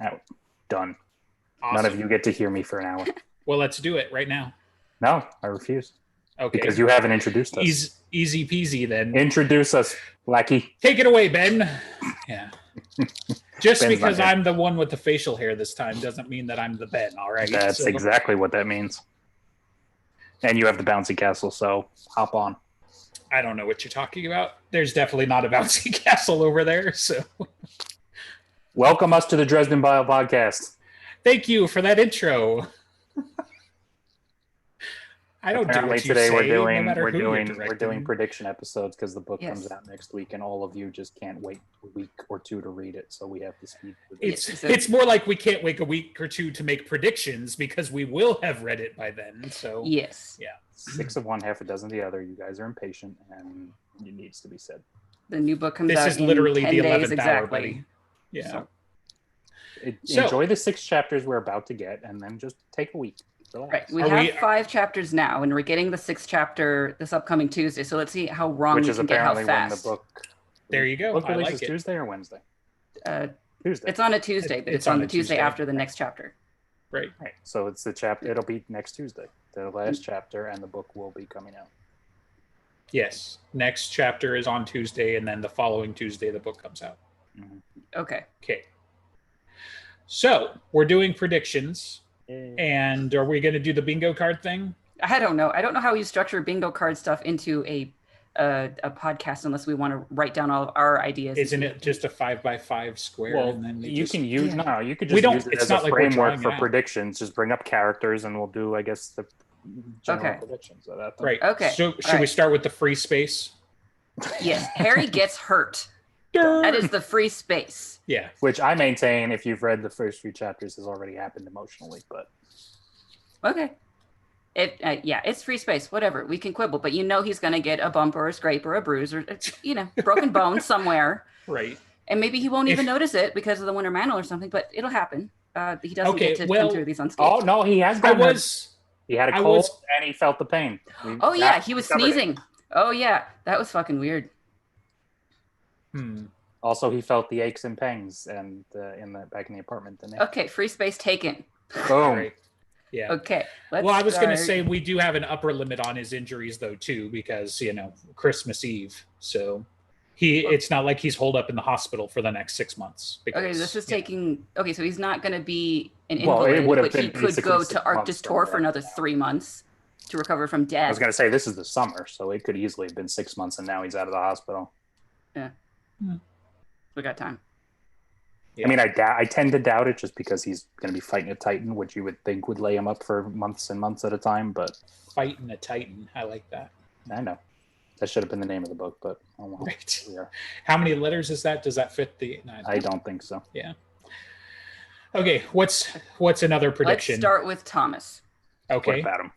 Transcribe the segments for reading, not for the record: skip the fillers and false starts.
Out. Done. Awesome. None of you get to hear me for an hour. Well, let's do it right now. No, I refuse. Okay. Because you haven't introduced us. Easy peasy then. Introduce us, Lackey. Take it away, Ben. Yeah. Just Ben's because not here. I'm the one with the facial hair this time doesn't mean that I'm the Ben, all right? That's exactly what that means. And you have the bouncy castle, so hop on. I don't know what you're talking about. There's definitely not a bouncy castle over there, so. Welcome us to the Dresden Bio podcast. Thank you for that intro. I don't Apparently do what you today say, we're doing prediction episodes because the book comes out next week, and all of you just can't wait a week or two to read it. So we have to speed. It's more like we can't wait a week or two to make predictions because we will have read it by then. So yes, yeah, 6 of one, half a dozen of the other. You guys are impatient, and it needs to be said. The new book comes out. This is literally in 10 the days 11th hour, exactly. buddy. Yeah. So, enjoy the 6 chapters we're about to get, and then just take a week. Relax. Right. We have 5 chapters now, and we're getting the 6th chapter this upcoming Tuesday. So let's see how wrong we can get, how fast. When the book. There you go. Book I releases like it. Tuesday or Wednesday? Tuesday. It's on a Tuesday, but it's on the Tuesday after the next chapter. Right. Right. So it's the chapter. It'll be next Tuesday. The last chapter, and the book will be coming out. Yes. Next chapter is on Tuesday, and then the following Tuesday the book comes out. Mm-hmm. Okay. So we're doing predictions. And are we going to do the bingo card thing? I don't know. I don't know how you structure bingo card stuff into a podcast unless we want to write down all of our ideas. Isn't it just a 5x5 square? Well, and then you can use you could just we don't, use it it's as not a like framework for predictions. Just bring up characters, and we'll do, I guess, the general predictions of that. Right. Okay. So should we start with the free space? Yes. Harry gets hurt. That is the free space. Yeah. Which I maintain, if you've read the first few chapters, has already happened emotionally. But okay, it's free space. Whatever, we can quibble, but he's going to get a bump or a scrape or a bruise or broken bone somewhere. Right. And maybe he won't even notice it because of the Winter Mantle or something. But it'll happen. He doesn't get to come through these unscathed. Oh no, he has. He had a cold and he felt the pain. He was sneezing. Oh yeah, that was fucking weird. Also, he felt the aches and pangs and back in the apartment. Okay, free space taken. Boom. Right. Yeah. Okay. I was going to say we do have an upper limit on his injuries though too, because Christmas Eve. So it's not like he's holed up in the hospital for the next 6 months. Because, okay, this is taking. Okay, so he's not going to be an invalid, but he could go to Arctis Tour for another 3 months to recover from death. I was going to say this is the summer, so it could easily have been 6 months, and now he's out of the hospital. Yeah. We got time. Yeah. I mean, I tend to doubt it just because he's going to be fighting a Titan, which you would think would lay him up for months and months at a time. But fighting a Titan, I like that. I know that should have been the name of the book, but oh well. Right. How many letters is that? Does that fit the? No, I don't think so. Yeah. Okay. What's another prediction? Let's start with Thomas. Okay. What about him?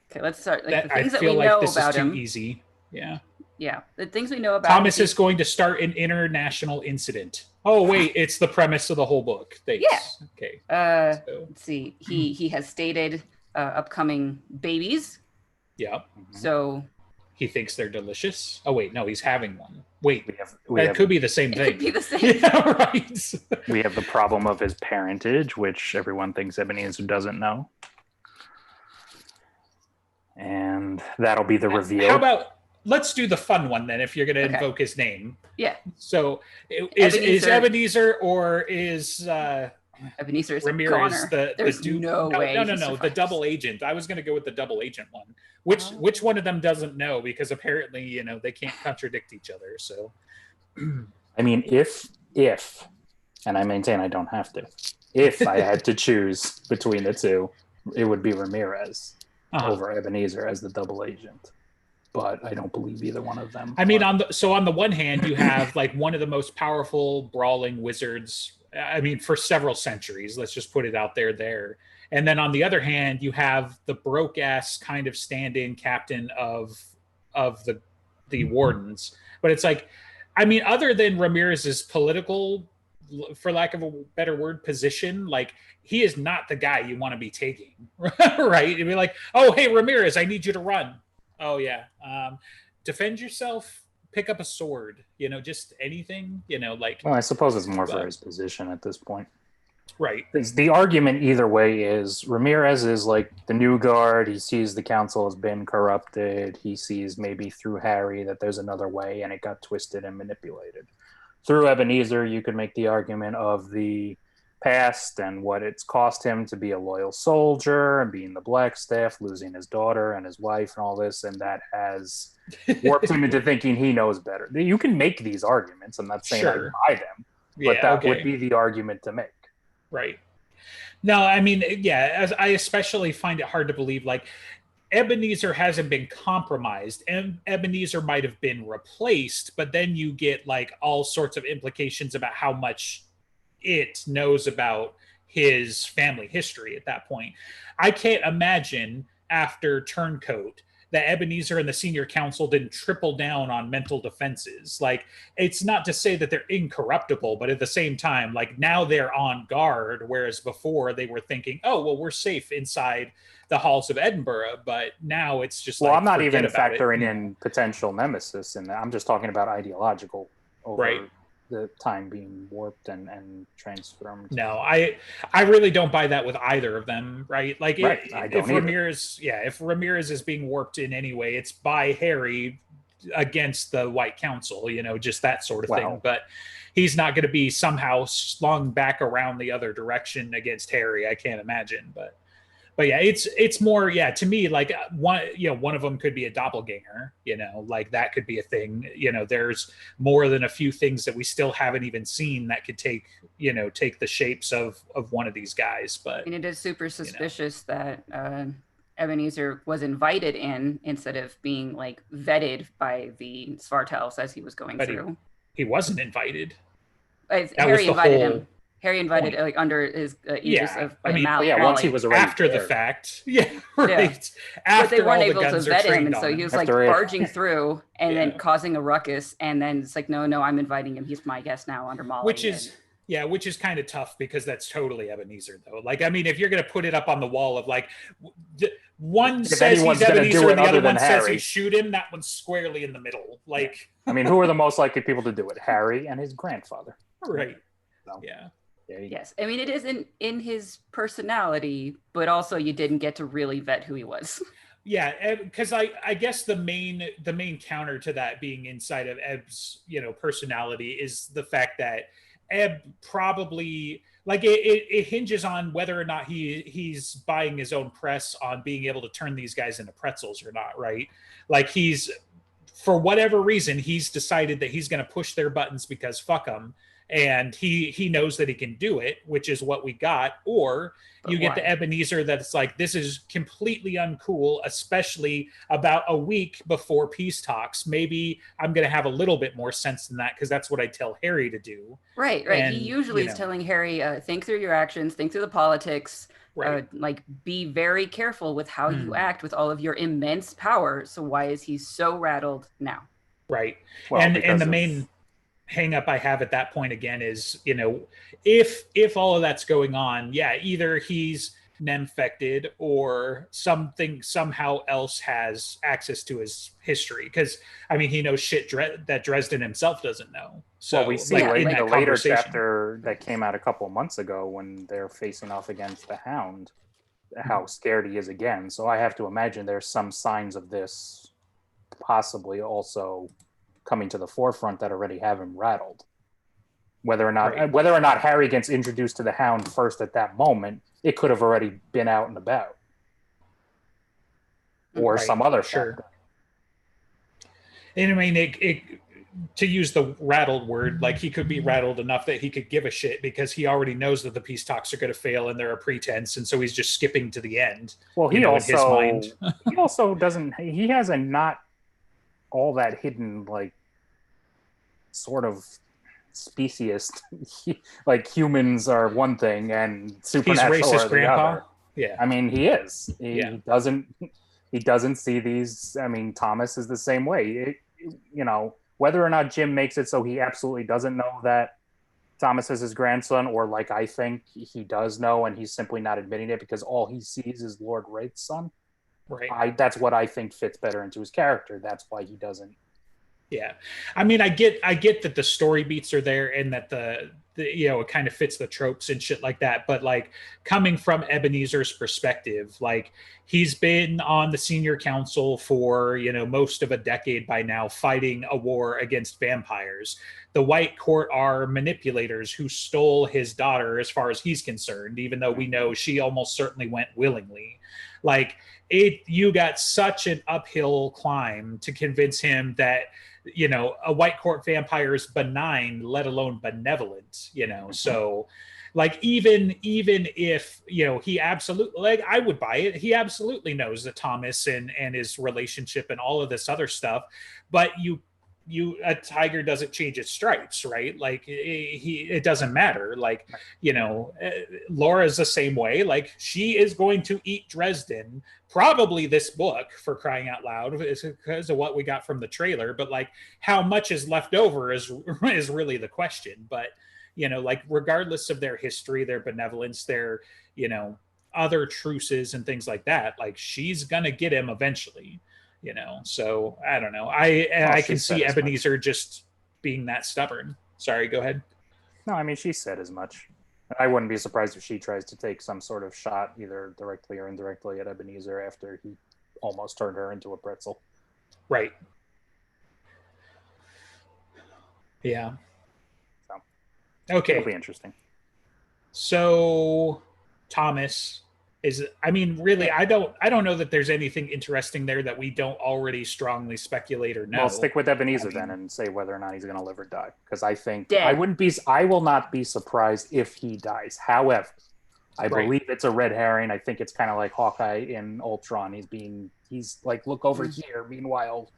Okay, let's start. The things that we know about him. Easy. Yeah. Yeah, the things we know about Thomas is going to start an international incident. Oh wait, it's the premise of the whole book. Thanks. Yeah. Okay. Let's see. He has stated upcoming babies. Yeah. So he thinks they're delicious. Oh wait, no, he's having one. Wait, that could be the same thing. Could be the same. Yeah, right. We have the problem of his parentage, which everyone thinks Ebenezer doesn't know, and that'll be the reveal. How about? Let's do the fun one then, if you're going to invoke his name. Yeah. So, is Ebenezer or is Ebenezer is Ramirez Connor. There's no way. No. The double agent. I was going to go with the double agent one. Which one of them doesn't know? Because apparently, they can't contradict each other. So, I mean, if, and I maintain I don't have to. If I had to choose between the two, it would be Ramirez over Ebenezer as the double agent. But I don't believe either one of them. I mean, on the one hand, you have like one of the most powerful brawling wizards. I mean, for several centuries. Let's just put it out there. And then on the other hand, you have the broke ass kind of stand-in captain of the wardens. But it's like, I mean, other than Ramirez's political, for lack of a better word, position, like he is not the guy you want to be taking, right? You'd be like, oh, hey, Ramirez, I need you to run. Oh yeah. Defend yourself, pick up a sword, just anything, like. Well, I suppose it's more for his position at this point. Right. The argument either way is Ramirez is like the new guard. He sees the council has been corrupted. He sees maybe through Harry that there's another way and it got twisted and manipulated. Through Ebenezer, you could make the argument of the past and what it's cost him to be a loyal soldier and being the Blackstaff, losing his daughter and his wife and all this, and that has warped him into thinking he knows better. You can make these arguments. I'm not saying Sure. I buy them, but Yeah, that okay. would be the argument to make. Right. No, I mean, yeah, as I especially find it hard to believe, like, Ebenezer hasn't been compromised, and Ebenezer might have been replaced, but then you get like all sorts of implications about how much it knows about his family history at that point. I can't imagine after Turncoat that Ebenezer and the senior council didn't triple down on mental defenses. Like, it's not to say that they're incorruptible, but at the same time, like, now they're on guard, whereas before they were thinking, oh, well, we're safe inside the halls of Edinburgh, but now it's just well, like, I'm not forget even about factoring it. in potential nemesis in that. I'm just talking about ideological over Right. the time being warped and transformed. No, I really don't buy that with either of them, right? Like, Right, I don't if either. if Ramirez is being warped in any way, it's by Harry against the White Council, you know, just that sort of thing. Wow. But he's not going to be somehow slung back around the other direction against Harry. I can't imagine, but yeah, it's more, yeah, to me, like, one of them could be a doppelganger, you know, like that could be a thing. You know, there's more than a few things that we still haven't even seen that could take the shapes of one of these guys. But And it is super suspicious that Ebenezer was invited in instead of being like vetted by the Svartals as he was going But through. he wasn't invited. Harry invited whole him. Harry invited, point. like, under his aegis Yeah, of I mean, Mal- yeah, once he Molly. was already After the there. fact. Yeah, right. But After they weren't all the able to guns are vet him, trained and on so him. he was like After it- barging through and Yeah. then causing a ruckus, and then it's like, no, I'm inviting him. He's my guest now under Molly. which is kind of tough because that's totally Ebenezer, though. Like, I mean, if you're going to put it up on the wall of like, one If says anyone's he's gonna Ebenezer do it and the other other than one says Harry. he shoot him, that one's squarely in the middle. Like, I mean, who are the most likely people to do it? Harry and his grandfather. right. So, Yeah. there you go. Yes, I mean, it isn't in his personality, but also you didn't get to really vet who he was. Yeah, because I guess the main counter to that being inside of Eb's personality is the fact that Eb probably, like, it hinges on whether or not he's buying his own press on being able to turn these guys into pretzels or not, right? Like, he's, for whatever reason, he's decided that he's going to push their buttons because fuck them, and he knows that he can do it, which is what we got. Or But you get why? the Ebenezer that's like, this is completely uncool, especially about a week before peace talks. Maybe I'm going to have a little bit more sense than that because that's what I tell Harry to do. Right. And, He usually is telling Harry, think through your actions, think through the politics, Right. like, be very careful with how you Hmm. act with all of your immense power. So why is he so rattled now? Right. Well, and because the of- main hang up I have at that point again is, if all of that's going on, yeah, either he's nemfected or something somehow else has access to his history. Because I mean, he knows shit that Dresden himself doesn't know. So well, we see like, in in the that later conversation. chapter that came out a couple of months ago when they're facing off against the Hound, how scared he is again. So I have to imagine there's some signs of this possibly also coming to the forefront that already have him rattled. Whether or not Harry gets introduced to the Hound first at that moment, it could have already been out and about, or Right, some other sure. factor. And I mean, it to use the rattled word, like, he could be rattled enough that he could give a shit because he already knows that the peace talks are going to fail and they're a pretense, and so he's just skipping to the end. Well, he in his also mind. he also doesn't. He has a not all that hidden, like, sort of speciest. Like, humans are one thing and He's supernatural are racist, the Grandpa. other. Yeah. I mean, he is. He Yeah. doesn't see these. I mean, Thomas is the same way. Whether or not Jim makes it so he absolutely doesn't know that Thomas is his grandson, or like I think he does know and he's simply not admitting it because all he sees is Lord Wraith's son. Right. That's what I think fits better into his character. That's why he doesn't. Yeah. I mean, I get that the story beats are there and that it kind of fits the tropes and shit like that. But like coming from Ebenezer's perspective, like he's been on the senior council for, most of a decade by now, fighting a war against vampires. The White Court are manipulators who stole his daughter, as far as he's concerned, even though we know she almost certainly went willingly. Like you got such an uphill climb to convince him that a White Court vampire is benign, let alone benevolent, so like even if he absolutely, like, I would buy it, he absolutely knows that Thomas and his relationship and all of this other stuff, but a tiger doesn't change its stripes, right? Like it doesn't matter. Like, Laura's the same way. Like she is going to eat Dresden, probably this book, for crying out loud, is because of what we got from the trailer. But like how much is left over is really the question. But, like regardless of their history, their benevolence, their, other truces and things like that, like she's going to get him eventually. So I don't know. I can see Ebenezer just being that stubborn. Sorry, go ahead. No, I mean, she said as much. I wouldn't be surprised if she tries to take some sort of shot, either directly or indirectly, at Ebenezer after he almost turned her into a pretzel. Right. Yeah. So, okay. It'll be interesting. So Thomas really, I don't know that there's anything interesting there that we don't already strongly speculate or know. Well, stick with Ebenezer then and say whether or not he's going to live or die, because I think I will not be surprised if he dies. However, I believe it's a red herring. I think it's kind of like Hawkeye in Ultron. He's like, look over here. Meanwhile,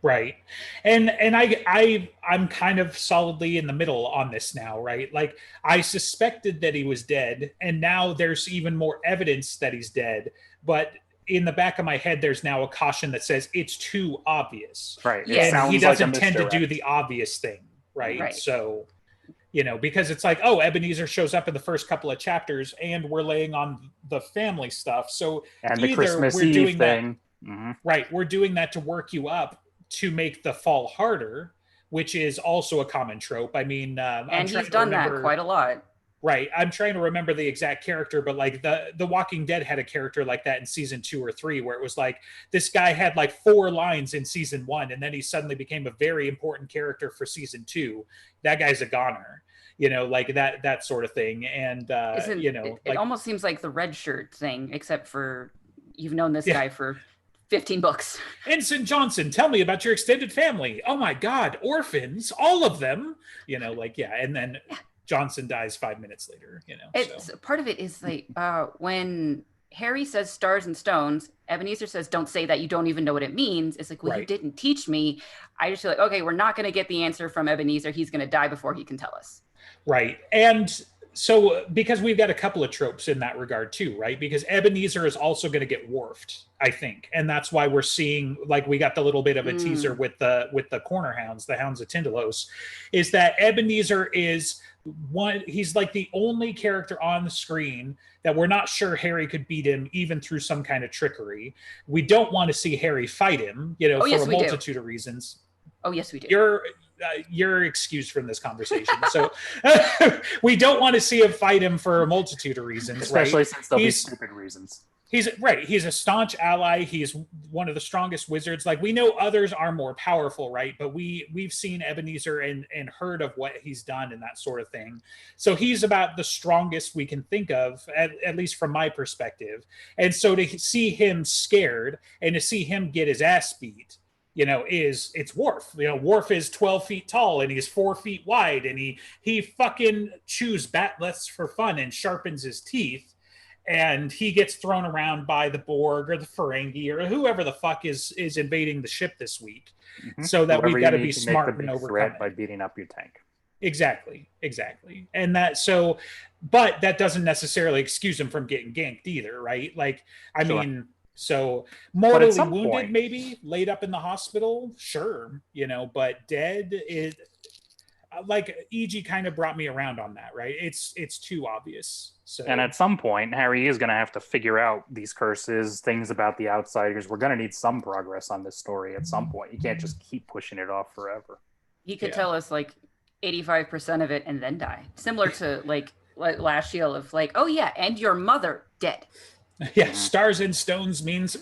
Right. And I'm kind of solidly in the middle on this now, right? Like I suspected that he was dead, and now there's even more evidence that he's dead. But in the back of my head, there's now a caution that says it's too obvious. Right. And he doesn't tend to do the obvious thing. Right. So, because it's like, oh, Ebenezer shows up in the first couple of chapters and we're laying on the family stuff. So and the Christmas Eve thing. Right. We're doing that to work you up, to make the fall harder, which is also a common trope. I mean, and he's done that quite a lot. Right. I'm trying to remember the exact character, but like the Walking Dead had a character like that in season 2 or 3, where it was like this guy had like 4 lines in season 1, and then he suddenly became a very important character for season 2. That guy's a goner, like that sort of thing. And it almost seems like the red shirt thing, except for you've known this guy for 15 books. Ensign Johnson, tell me about your extended family. Oh my God, orphans, all of them. And then Johnson dies 5 minutes later. So. Part of it is like when Harry says stars and stones, Ebenezer says, "Don't say that. You don't even know what it means." It's like, well, you didn't teach me. I just feel like, okay, we're not going to get the answer from Ebenezer. He's going to die before he can tell us. Right, and so because we've got a couple of tropes in that regard too, right? Because Ebenezer is also going to get Worfed, I think, and that's why we're seeing, like, we got the little bit of a teaser with the corner hounds, the Hounds of Tindalos, is that Ebenezer is he's like the only character on the screen that we're not sure Harry could beat him even through some kind of trickery. We don't want to see Harry fight him, for a multitude of reasons. Oh, yes, we do. You're excused from this conversation. So we don't want to see him fight him for a multitude of reasons, especially since there'll be stupid reasons. He's a staunch ally. He's one of the strongest wizards. Like, we know others are more powerful, right? But we've seen Ebenezer and heard of what he's done and that sort of thing. So he's about the strongest we can think of, at least from my perspective. And so to see him scared and to see him get his ass beat, it's Worf. Worf is 12 feet tall and he's 4 feet wide, and he fucking chews batleths for fun and sharpens his teeth, and he gets thrown around by the Borg or the Ferengi or whoever the fuck is invading the ship this week. So that we've got to be smart and overcome by beating up your tank. Exactly. And but that doesn't necessarily excuse him from getting ganked either, right? Like, I mean, so mortally wounded, maybe laid up in the hospital, sure, but dead is like, EG kind of brought me around on that, right? It's too obvious. So, and at some point, Harry is going to have to figure out these curses, things about the outsiders. We're going to need some progress on this story at some point. You can't just keep pushing it off forever. He could tell us, like, 85% of it and then die. Similar to like Last Shield of like, oh yeah, and your mother dead. Yeah, stars and stones means.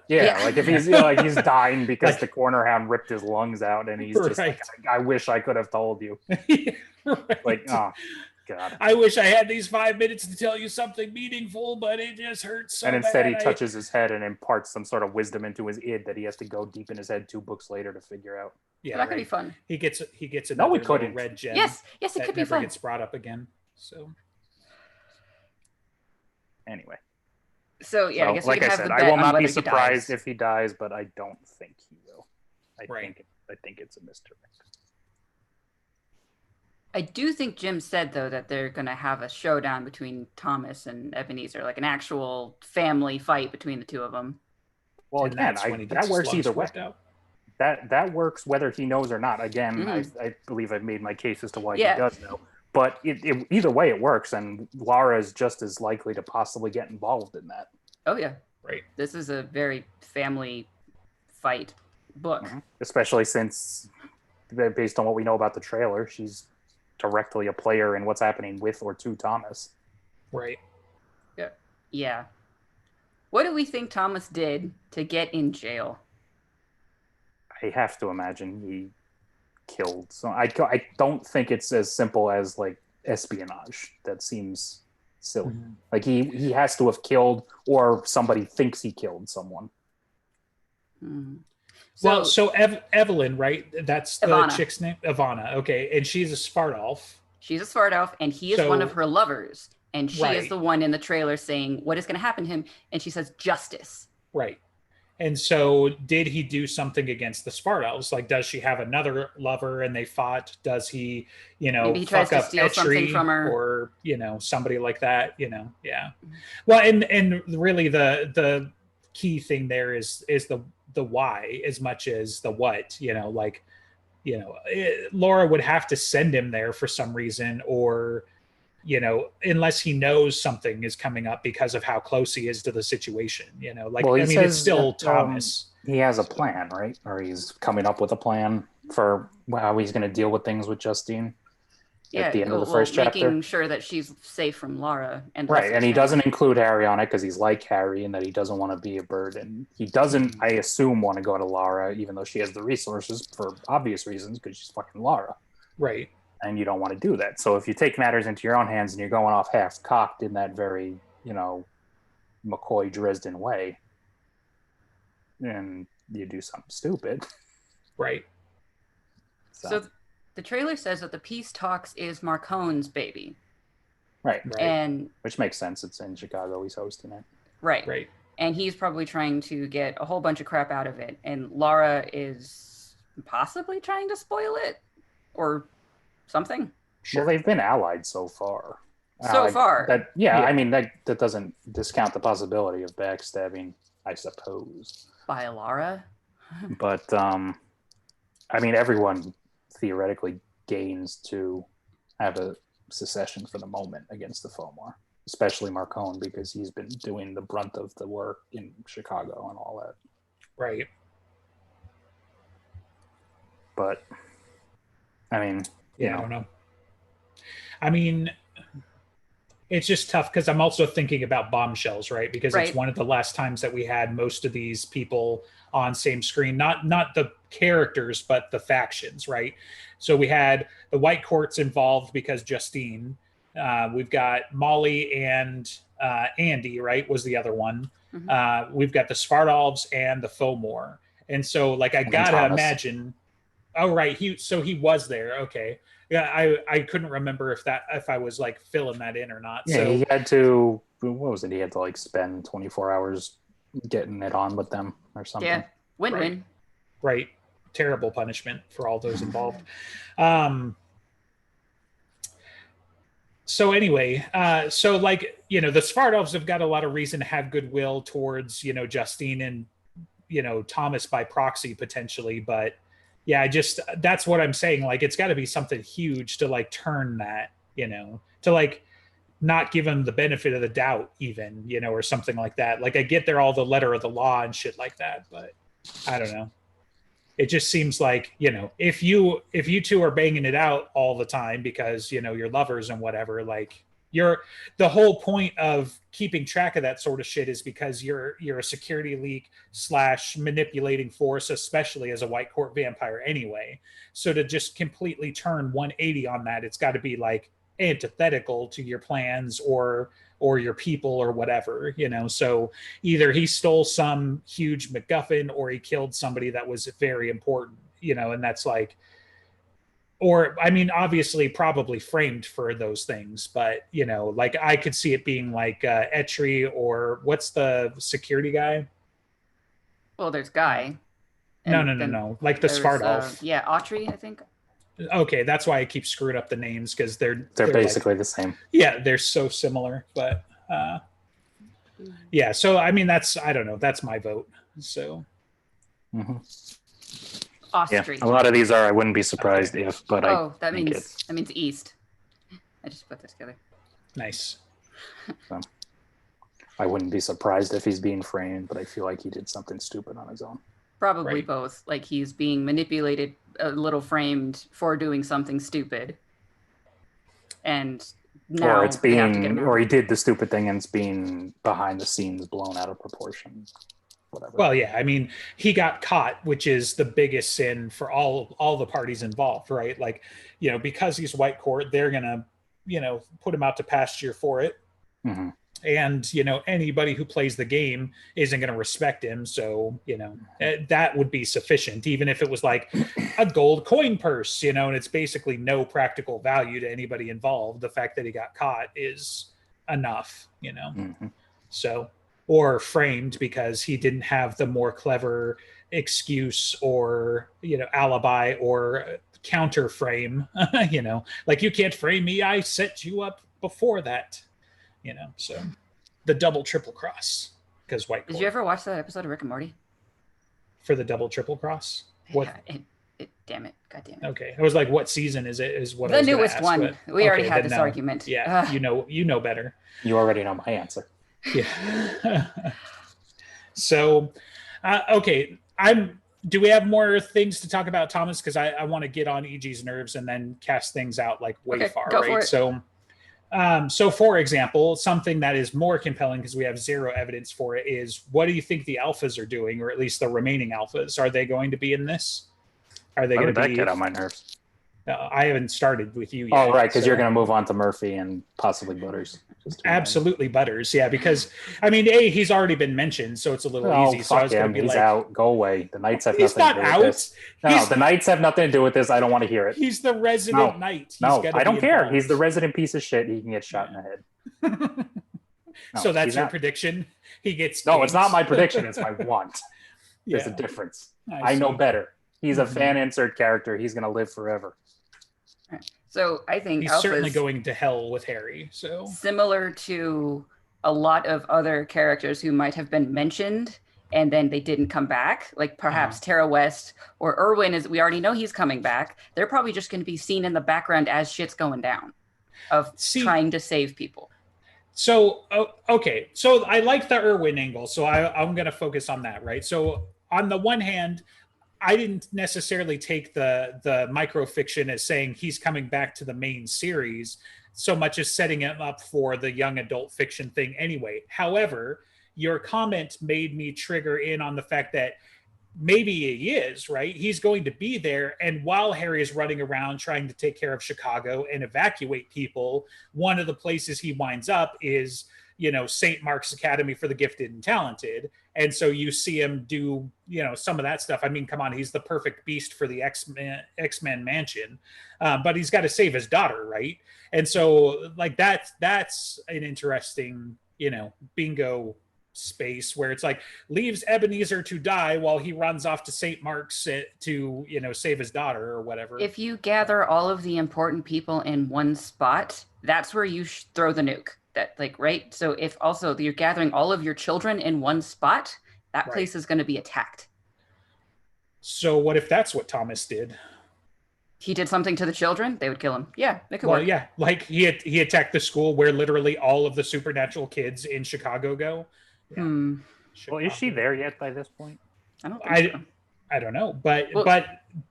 Yeah, like if he's like he's dying because Like- the corner hound ripped his lungs out, and he's just Right. like, I wish I could have told you. Yeah, right. Like, oh god. I wish I had these 5 minutes to tell you something meaningful, but it just hurts so And instead bad. he touches his head and imparts some sort of wisdom into his id that he has to go deep in his head 2 books later to figure out. Yeah, That could right. be fun. He gets No, another we little couldn't. red gem. Yes, it that could be never fun. gets brought up again. So Anyway. So yeah, I guess we like can I have said, the I bet will on not whether be he surprised dies. if he dies, but I don't think he will. Right. I think it's a misdirect. I do think Jim said though that they're gonna have a showdown between Thomas and Ebenezer, like an actual family fight between the two of them. Well, and again, that's when he that gets his works lungs either way. ripped out. That works whether he knows or not. Again, Mhm. I believe I've made my case as to why Yeah. he does know. But either way, it works, and Lara is just as likely to possibly get involved in that. Oh yeah, Right. this is a very family fight book. Mhm. Especially since, based on what we know about the trailer, she's directly a player in what's happening with or to Thomas. Right. Yeah. What do we think Thomas did to get in jail? I have to imagine he killed. So I don't think it's as simple as like espionage. That seems silly. Mhm. Like he has to have killed, or somebody thinks he killed someone. Hmm. Well, so Evelyn, right? That's the Ivana. chick's name, Ivana. Okay, and she's a Svartalf. She's a Svartalf, and he is one So- of her lovers. And she is Right. the one in the trailer saying, what is going to happen to him? And she says, justice. Right. And so, did he do something against the Spartals? Like, does she have another lover and they fought? Does he, Maybe he tries fuck to up steal something Etri from her. or somebody like that? Yeah. Well, and really, the key thing there is the why as much as the what. Laura would have to send him there for some reason, or unless he knows something is coming up because of how close he is to the situation, Well, he it's says still that, Thomas. He has a plan, right? Or he's coming up with a plan for how he's going to deal with things with Justine at the end of the first chapter. Making sure that she's safe from Lara. And Right, and he doesn't include Harry on it because he's like Harry and that he doesn't want to be a burden. He doesn't, I assume, want to go to Lara, even though she has the resources for obvious reasons because she's fucking Lara. Right. And you don't want to do that. So if you take matters into your own hands and you're going off half-cocked in that very, McCoy Dresden way, and you do something stupid. Right. So the trailer says that the peace talks is Marcone's baby. Right. And Which makes sense. It's in Chicago. He's hosting it. Right. And he's probably trying to get a whole bunch of crap out of it. And Lara is possibly trying to spoil it or something. Sure. Well, they've been allied so far. So far. Yeah, Yeah. I mean, that doesn't discount the possibility of backstabbing, I suppose. By Lara. But, I mean, everyone theoretically gains to have a secession for the moment against the Fomor, especially Marcone, because he's been doing the brunt of the work in Chicago and all that. Right. But, I mean, Yeah, I don't know. I mean, it's just tough because I'm also thinking about Bombshells, right? Because Right. it's one of the last times that we had most of these people on same screen, not the characters, but the factions, right? So we had the White Courts involved because Justine. We've got Molly and Andy, right? Was the other one. Mhm. We've got the Svartalfs and the Fomor. And so, like, I And gotta Thomas. imagine. Oh, right. He was there. Okay. Yeah, I couldn't remember if I was like filling that in or not. yeah, So he had to, what was it? He had to like spend 24 hours getting it on with them or something. Yeah. Win-win. right, terrible punishment for all those involved. So anyway, so like the Svartalfs have got a lot of reason to have goodwill towards Justine and Thomas by proxy potentially, but yeah, that's what I'm saying. Like, it's got to be something huge to like turn that, to like not give him the benefit of the doubt, even, or something like that. Like, I get they're all the letter of the law and shit like that, but I don't know. It just seems like, if you two are banging it out all the time because, you're lovers and whatever, like the whole point of keeping track of that sort of shit is because you're a security leak / manipulating force, especially as a white court vampire anyway. So to just completely turn 180 on that, it's got to be like antithetical to your plans or your people or whatever, so either he stole some huge MacGuffin or he killed somebody that was very important, and that's like, or I mean, obviously probably framed for those things, but like I could see it being like Etri, or what's the security guy? Well, there's Guy. No, like the Svardolf. Yeah, Autry, I think. Okay, that's why I keep screwing up the names, because they're basically like, the same. Yeah, they're so similar, but yeah. So I mean, I don't know. That's my vote. So. Mm-hmm. Austria. Yeah, a lot of these are. I wouldn't be surprised if, but that means east. I just put this together. Nice. So, I wouldn't be surprised if he's being framed, but I feel like he did something stupid on his own. Probably both. Like he's being manipulated, a little framed for doing something stupid, and now or he did the stupid thing and it's being behind the scenes blown out of proportion. Whatever. Well, yeah, I mean, he got caught, which is the biggest sin for all the parties involved, right? Like, because he's white court, they're gonna, put him out to pasture for it. Mm-hmm. And anybody who plays the game isn't going to respect him, so that would be sufficient, even if it was like a gold coin purse, and it's basically no practical value to anybody involved. The fact that he got caught is enough, Mm-hmm. So, or framed because he didn't have the more clever excuse or alibi or counter frame. Like, you can't frame me, I set you up before that. So the double triple cross, because white. Did you ever watch that episode of Rick and Morty? For the double triple cross? What? Yeah, damn it! God damn it! Okay, I was like, what season is it? Is what the I was newest ask, one? But, we already had this argument. Yeah, you know better. You already know my answer. Yeah. So, okay, do we have more things to talk about, Thomas? Because I want to get on EG's nerves and then cast things out like way far, go right? for it. So for example, something that is more compelling because we have zero evidence for it is, what do you think the alphas are doing, or at least the remaining alphas? Are they going to be in this? Are they going to be? Get on my nerves. I haven't started with you yet. Oh, right, because you're going to move on to Murphy and possibly Butters. Absolutely Butters, yeah, because I mean, he's already been mentioned, so it's a little easy. So I was going to be he's out. Go away. The Knights have he's nothing not to do with out. this. No, the Knights have nothing to do with this. I don't want to hear it. He's the resident Knight. I don't care. He's the resident piece of shit. He can get shot in the head. So that's your prediction? He gets. No, it's not my prediction. It's my want. There's a difference. I know better. He's a fan insert character. He's going to live forever. So I think he's certainly going to hell with Harry. So similar to a lot of other characters who might have been mentioned and then they didn't come back, like perhaps Tara West or Erwin, is we already know he's coming back. They're probably just going to be seen in the background as shit's going down of trying to save people. So, okay. So I like the Erwin angle. So I'm going to focus on that, right? So on the one hand, I didn't necessarily take the microfiction as saying he's coming back to the main series so much as setting him up for the young adult fiction thing anyway. However, your comment made me trigger in on the fact that maybe he is, right? He's going to be there. And while Harry is running around trying to take care of Chicago and evacuate people, one of the places he winds up is, St. Mark's Academy for the Gifted and Talented. And so you see him do, some of that stuff. I mean, come on, he's the perfect beast for the X-Men mansion, but he's got to save his daughter, right? And so, like, that's an interesting, bingo space where it's like leaves Ebenezer to die while he runs off to St. Mark's to, save his daughter or whatever. If you gather all of the important people in one spot, that's where you throw the nuke. That, like, right? So if also you're gathering all of your children in one spot, that place is going to be attacked. So what if that's what Thomas did? He did something to the children, they would kill him. Yeah, it could work. Well, yeah, like he attacked the school where literally all of the supernatural kids in Chicago go. Yeah. Well, is she there yet by this point? I don't think so. I don't know, Well- but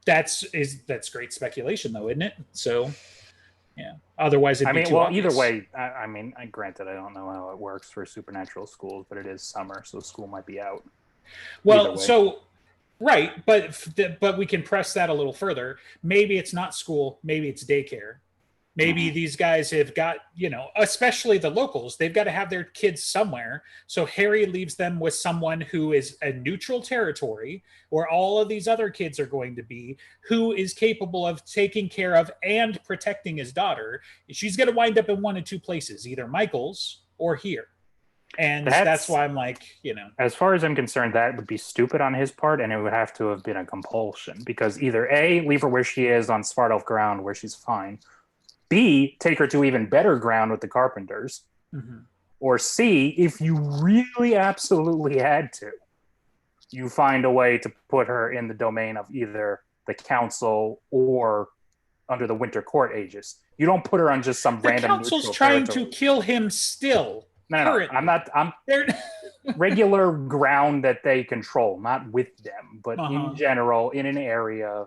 that's great speculation though, isn't it? So yeah. Otherwise, it'd I be mean, too well, obvious. either way, I mean, granted, I don't know how it works for supernatural schools, but it is summer, so school might be out. Either Well, way. so right, but we can press that a little further. Maybe it's not school. Maybe it's daycare. Maybe these guys have got, especially the locals, they've got to have their kids somewhere. So Harry leaves them with someone who is a neutral territory where all of these other kids are going to be, who is capable of taking care of and protecting his daughter. She's going to wind up in one of two places, either Michael's or here. And that's why I'm like, As far as I'm concerned, that would be stupid on his part, and it would have to have been a compulsion. Because either A, leave her where she is on Svartalf ground where she's fine. B, take her to even better ground with the Carpenters. Mm-hmm. Or C, if you really absolutely had to, you find a way to put her in the domain of either the council or under the Winter Court Aegis. You don't put her on just some random. The council's trying to kill him still. No, I'm not. I'm regular ground that they control, not with them, but in general, in an area.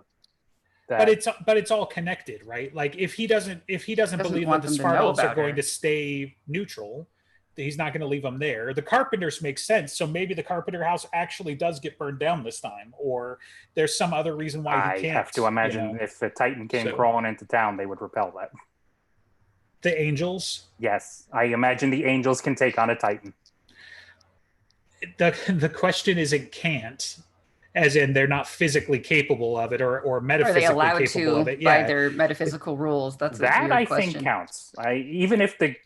But it's all connected, right? Like if he doesn't believe that the Svartalfs are going to stay neutral, he's not going to leave them there. The Carpenters make sense, so maybe the Carpenter house actually does get burned down this time, or there's some other reason why he can't. I have to imagine if a Titan came crawling into town, they would repel that. The Angels? Yes, I imagine the Angels can take on a Titan. The question is, it can't. As in, they're not physically capable of it, or metaphysically capable of it. By their metaphysical rules. That's that I think counts. Even if the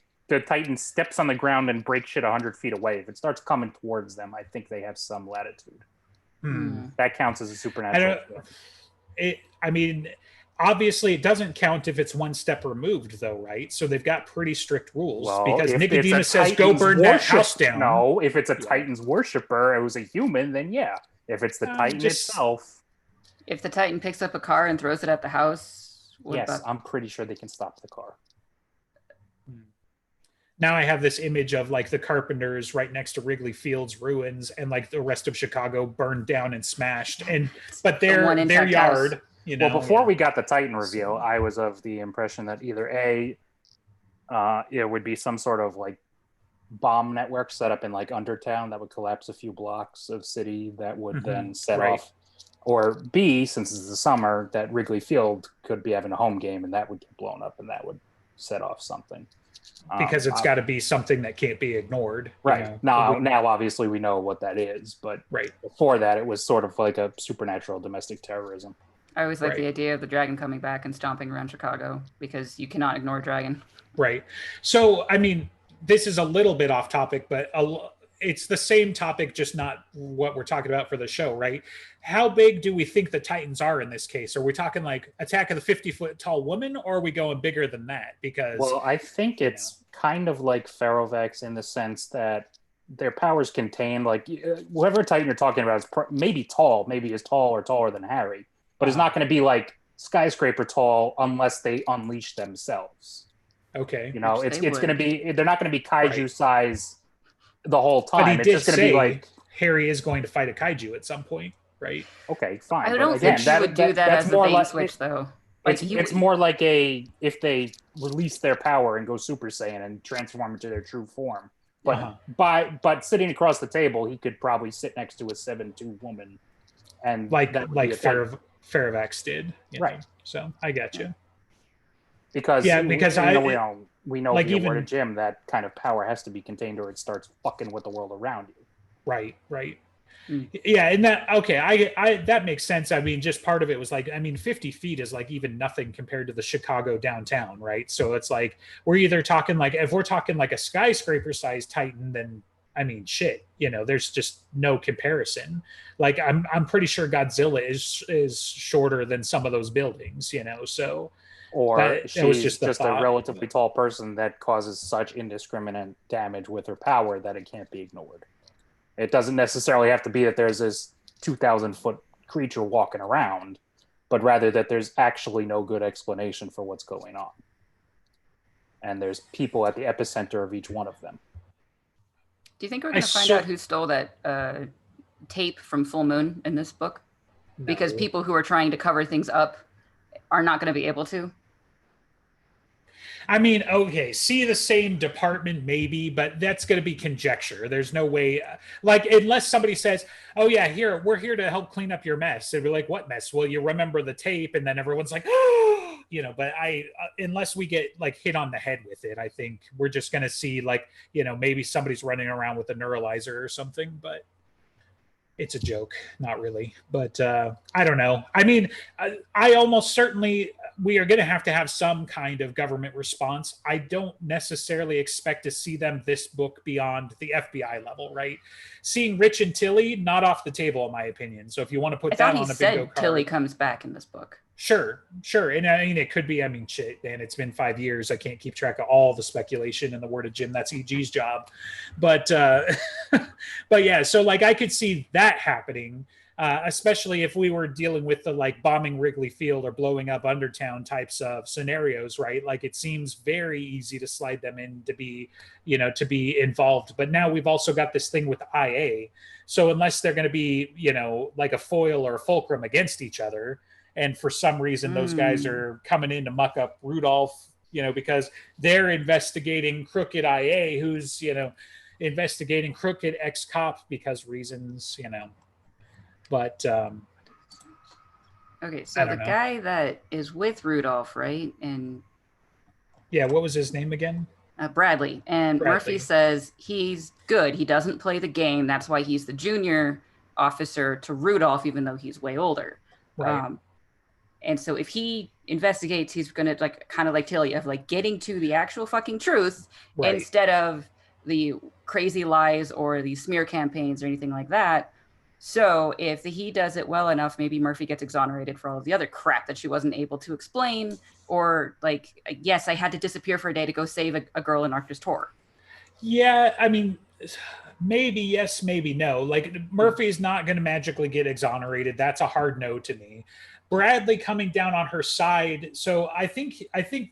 Titan steps on the ground and breaks shit 100 feet away, if it starts coming towards them, I think they have some latitude. That counts as a supernatural. I mean, obviously, it doesn't count if it's one step removed, though, right? So they've got pretty strict rules because Nicodemus says, "Go burn that house down." No, if it's a Titan's worshiper who's a human, then yeah. If it's the Titan itself. If the Titan picks up a car and throws it at the house. Yes, I'm pretty sure they can stop the car. Now I have this image of like the Carpenters right next to Wrigley Field's ruins, and like the rest of Chicago burned down and smashed. But their yard, Well, before we got the Titan reveal, I was of the impression that either A, it would be some sort of like bomb network set up in like Undertown that would collapse a few blocks of city that would then set off, or B, since it's the summer, that Wrigley Field could be having a home game and that would get blown up and that would set off something, because it's got to be something that can't be ignored, right? Now obviously we know what that is, but before that it was sort of like a supernatural domestic terrorism. I always like the idea of the dragon coming back and stomping around Chicago, because you cannot ignore a dragon. Right. So I mean, this is a little bit off topic, but it's the same topic, just not what we're talking about for the show, right? How big do we think the Titans are in this case? Are we talking like Attack of the 50-foot tall woman, or are we going bigger than that? Because I think it's kind of like Ferrovex in the sense that their powers contain, like whoever Titan you're talking about is maybe tall, maybe as tall or taller than Harry, but it's not going to be like skyscraper tall unless they unleash themselves. Okay. It's going to be, they're not going to be kaiju size the whole time. But it's just going to be like Harry is going to fight a kaiju at some point, right? Okay, fine. I don't think she would do that as a bait switch, though. It's more like if they release their power and go Super Saiyan and transform into their true form. But sitting across the table, he could probably sit next to a 7'2" woman, and like Ferrovex did, right? So I get you. Because we know like via word of Jim that kind of power has to be contained or it starts fucking with the world around you. Right. Yeah, and that I that makes sense. I mean, just part of it was like, 50 feet is like even nothing compared to the Chicago downtown, right? So it's like we're either talking like, if we're talking like a skyscraper sized Titan, then shit, there's just no comparison. Like I'm pretty sure Godzilla is shorter than some of those buildings, so. Or she's just a relatively tall person that causes such indiscriminate damage with her power that it can't be ignored. It doesn't necessarily have to be that there's this 2,000-foot creature walking around, but rather that there's actually no good explanation for what's going on. And there's people at the epicenter of each one of them. Do you think we're going to find out who stole that tape from Full Moon in this book? because No. people who are trying to cover things up are not going to be able to. I mean, okay, see the same department maybe, but that's going to be conjecture. There's no way, like, unless somebody says, "Oh yeah, here we're here to help clean up your mess," and we're like, "What mess?" Well, you remember the tape, and then everyone's like, "Oh," But unless we get like hit on the head with it, I think we're just going to see like, maybe somebody's running around with a neuralizer or something, but it's a joke, not really. But I don't know. I mean, I almost certainly we are going to have some kind of government response. I don't necessarily expect to see them this book beyond the FBI level, right? Seeing Rich and Tilly, not off the table in my opinion. So if you want to put that on a bingo card, Tilly comes back in this book. Sure. And I mean, it could be, shit, man, it's been 5 years. I can't keep track of all the speculation. In the word of Jim, that's EG's job. But, but yeah, so like I could see that happening, especially if we were dealing with the like bombing Wrigley Field or blowing up Undertown types of scenarios, right? Like it seems very easy to slide them in to be involved. But now we've also got this thing with IA. So unless they're going to be, like a foil or a fulcrum against each other, and for some reason, those guys are coming in to muck up Rudolph, because they're investigating crooked IA, who's, investigating crooked ex-cop because reasons, But okay, so the guy that is with Rudolph, right? And yeah, what was his name again? Bradley. And Murphy says he's good. He doesn't play the game. That's why he's the junior officer to Rudolph, even though he's way older. Right. And so if he investigates, he's going to like kind of like Tilly of like getting to the actual fucking truth instead of the crazy lies or the smear campaigns or anything like that. So if he does it well enough, maybe Murphy gets exonerated for all of the other crap that she wasn't able to explain. Or like, yes, I had to disappear for a day to go save a girl in Arcturus Tor. Yeah, I mean, maybe yes, maybe no. Like Murphy's not going to magically get exonerated. That's a hard no to me. Bradley coming down on her side. So I think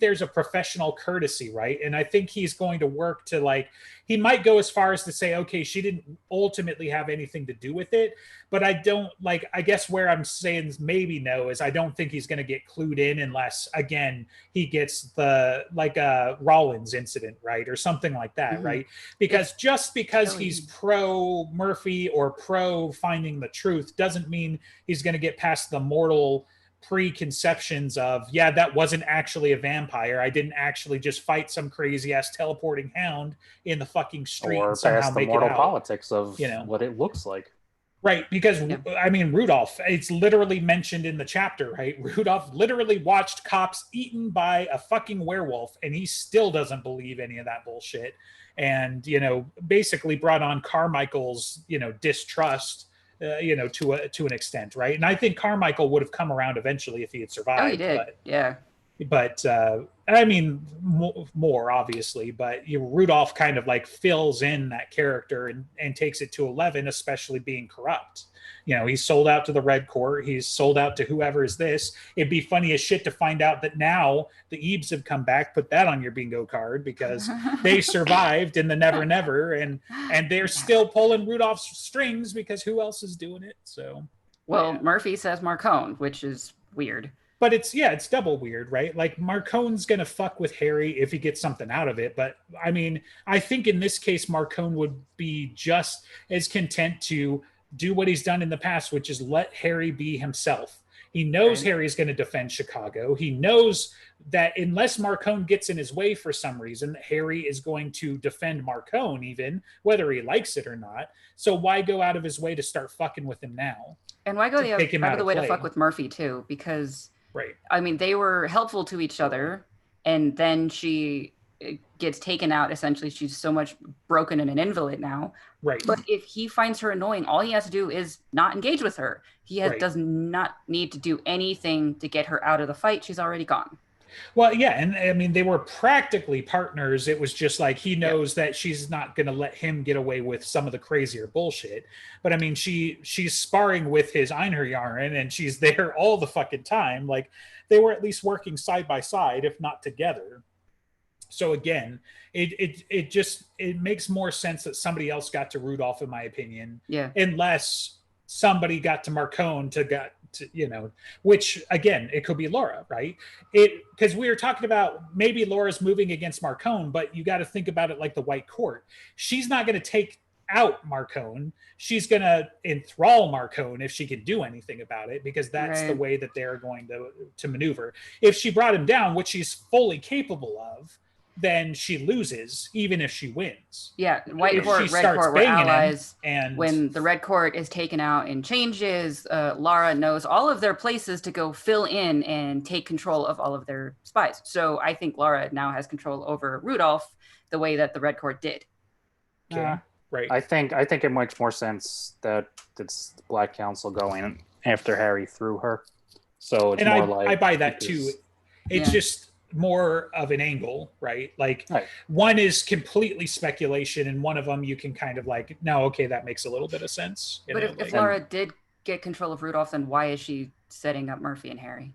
there's a professional courtesy, right? And I think he's going to work to like, he might go as far as to say, okay, she didn't ultimately have anything to do with it. But I don't like, I guess where I'm saying maybe no is I don't think he's going to get clued in unless, again, he gets the like a Rollins incident, right? Or something like that, right? Because just because he's pro Murphy or pro finding the truth doesn't mean he's going to get past the mortal preconceptions of, yeah, that wasn't actually a vampire. I didn't actually just fight some crazy ass teleporting hound in the fucking street or and somehow past the make mortal it out. Politics of what it looks like. Right, because I mean, Rudolph, it's literally mentioned in the chapter, right? Rudolph literally watched cops eaten by a fucking werewolf, and he still doesn't believe any of that bullshit. And, basically brought on Carmichael's, distrust, to an extent, right? And I think Carmichael would have come around eventually if he had survived. Oh, he did, yeah. But I mean, more obviously, but Rudolph kind of like fills in that character and takes it to 11, especially being corrupt. He's sold out to the Red Court. He's sold out to whoever is this. It'd be funny as shit to find out that now the Ebes have come back. Put that on your bingo card because they survived in the Never Never, and they're still pulling Rudolph's strings because who else is doing it? So, Murphy says Marcone, which is weird. But it's double weird, right? Like Marcone's going to fuck with Harry if he gets something out of it. But I mean, I think in this case, Marcone would be just as content to do what he's done in the past, which is let Harry be himself. He knows Harry's going to defend Chicago. He knows that unless Marcone gets in his way for some reason, Harry is going to defend Marcone, even whether he likes it or not. So why go out of his way to start fucking with him now? And why go out of the way to fuck with Murphy too? Because right. I mean, they were helpful to each other, and then she gets taken out. Essentially, she's so much broken and an invalid now. Right. But if he finds her annoying, all he has to do is not engage with her. He does not need to do anything to get her out of the fight. She's already gone. Well, yeah, and I mean, they were practically partners. It was just like he knows that she's not going to let him get away with some of the crazier bullshit. But I mean, she's sparring with his Einherjaren, and she's there all the fucking time. Like they were at least working side by side, if not together. So again, it makes more sense that somebody else got to Rudolph, in my opinion. Yeah. Unless somebody got to Marcone which again, it could be Laura, right? Because we were talking about maybe Laura's moving against Marcone, but you got to think about it like the White Court. She's not going to take out Marcone. She's going to enthrall Marcone if she can do anything about it, because that's the way that they're going to maneuver. If she brought him down, which she's fully capable of, then she loses, even if she wins. Yeah, White Court, Red Court were allies. And when the Red Court is taken out and changes, Lara knows all of their places to go fill in and take control of all of their spies. So I think Lara now has control over Rudolph the way that the Red Court did. Okay. Right. I think it makes more sense that it's the Black Council going after Harry through her. So it's I buy that too. It's just more of an angle, right? Like one is completely speculation, and one of them you can kind of like, no, okay, that makes a little bit of sense. But if Laura did get control of Rudolph, then why is she setting up Murphy and Harry?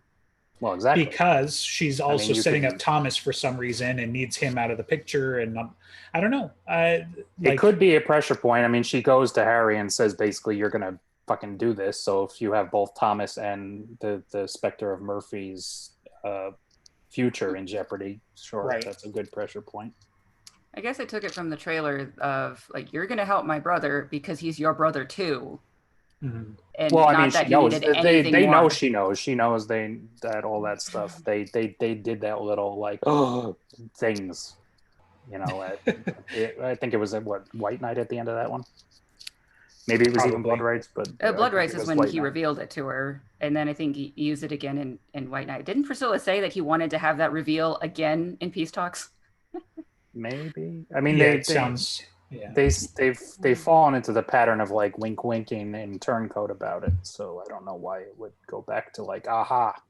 Well, exactly. Because she's also setting up Thomas for some reason and needs him out of the picture. And I don't know. It could be a pressure point. I mean, she goes to Harry and says, basically, you're going to fucking do this. So if you have both Thomas and the specter of Murphy's future in jeopardy, sure, that's a good pressure point. I guess I took it from the trailer of like, you're going to help my brother because he's your brother too. Mm-hmm. And well, I mean, she knows. They know she knows. She knows that all that stuff. They did that little like things, I think it was White Knight at the end of that one. Maybe it was even Blood Rights, but Blood Rights is when he revealed it to her, and then I think he used it again in White Knight. Didn't Priscilla say that he wanted to have that reveal again in peace talks? Maybe. I mean, they've fallen into the pattern of like winking and turncoat about it. So I don't know why it would go back to like aha.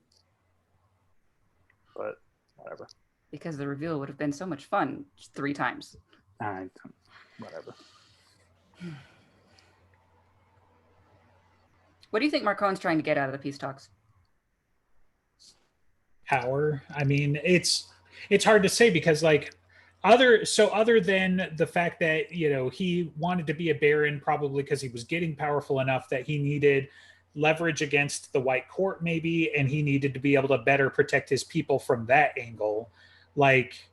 But whatever. Because the reveal would have been so much fun 3 times. Whatever. What do you think Marcone's trying to get out of the peace talks? Power. I mean, it's hard to say because like other than the fact that he wanted to be a baron probably because he was getting powerful enough that he needed leverage against the White Court maybe, and he needed to be able to better protect his people from that angle. Like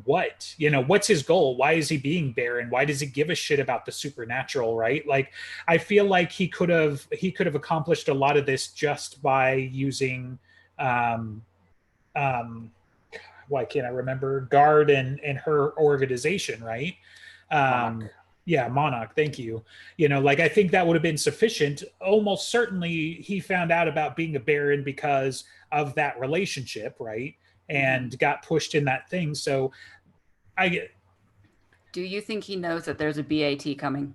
what's his goal? Why is he being baron? Why does he give a shit about the supernatural, right? Like I feel like he could have accomplished a lot of this just by using why can't I remember Guard and her organization, right? Monarch, thank you. Like I think that would have been sufficient. Almost certainly he found out about being a baron because of that relationship, right? And got pushed in that thing. So do you think he knows that there's a BAT coming?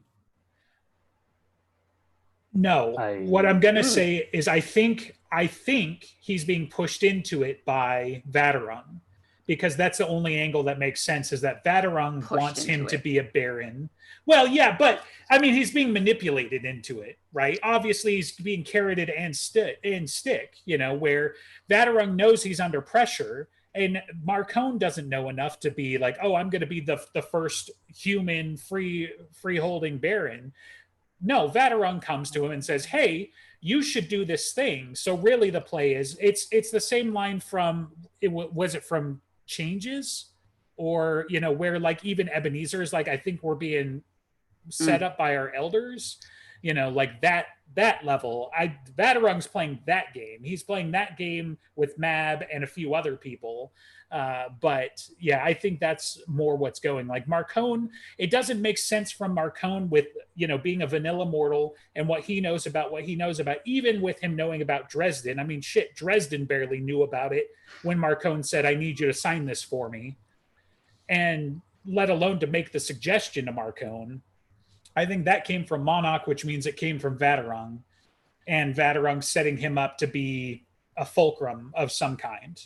No. What I'm going to say is I think he's being pushed into it by Vaterung, because that's the only angle that makes sense, is that Vaterung wants him to be a baron. Well, yeah, but I mean, he's being manipulated into it, right? Obviously, he's being carroted and stick, where Vaterung knows he's under pressure, and Marcone doesn't know enough to be like, oh, I'm going to be the first human free-holding baron. No, Vaterung comes to him and says, hey, you should do this thing. So really the play is, it's the same line from, was it from Changes? Or, where like even Ebenezer is like, I think we're being set up by our elders, like that level. Vaterung's playing that game. He's playing that game with Mab and a few other people. But yeah, I think that's more what's going. Like Marcone, it doesn't make sense from Marcone with, being a vanilla mortal and what he knows about, even with him knowing about Dresden. I mean, shit, Dresden barely knew about it when Marcone said, I need you to sign this for me. And let alone to make the suggestion to Marcone. I think that came from Monarch, which means it came from Vaterung, and Vaterung setting him up to be a fulcrum of some kind,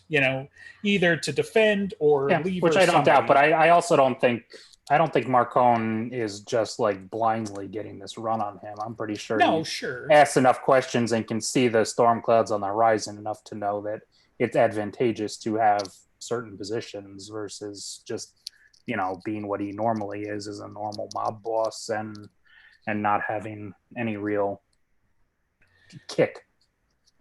either to defend or leave. Which I don't doubt, but I also don't think Marcone is just like blindly getting this run on him. I'm pretty sure asks enough questions and can see the storm clouds on the horizon enough to know that it's advantageous to have certain positions versus just being what he normally is as a normal mob boss and not having any real kick.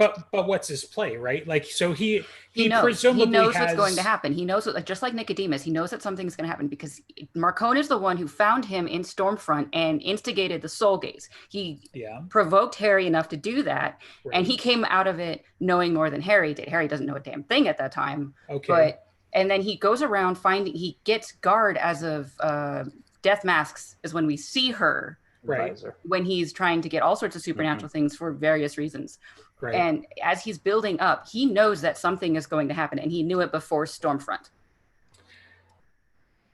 But what's his play, right? Like, so he knows. presumably He knows has, what's going to happen. He knows what, like, just like Nicodemus, he knows that something's going to happen because Marcone is the one who found him in Stormfront and instigated the Soul Gaze. He provoked Harry enough to do that, and he came out of it knowing more than Harry did. Harry doesn't know a damn thing at that time. Okay. And then he goes around he gets Guard as of Death Masks is when we see her. Right. When he's trying to get all sorts of supernatural things for various reasons. Right. And as he's building up, he knows that something is going to happen, and he knew it before Stormfront.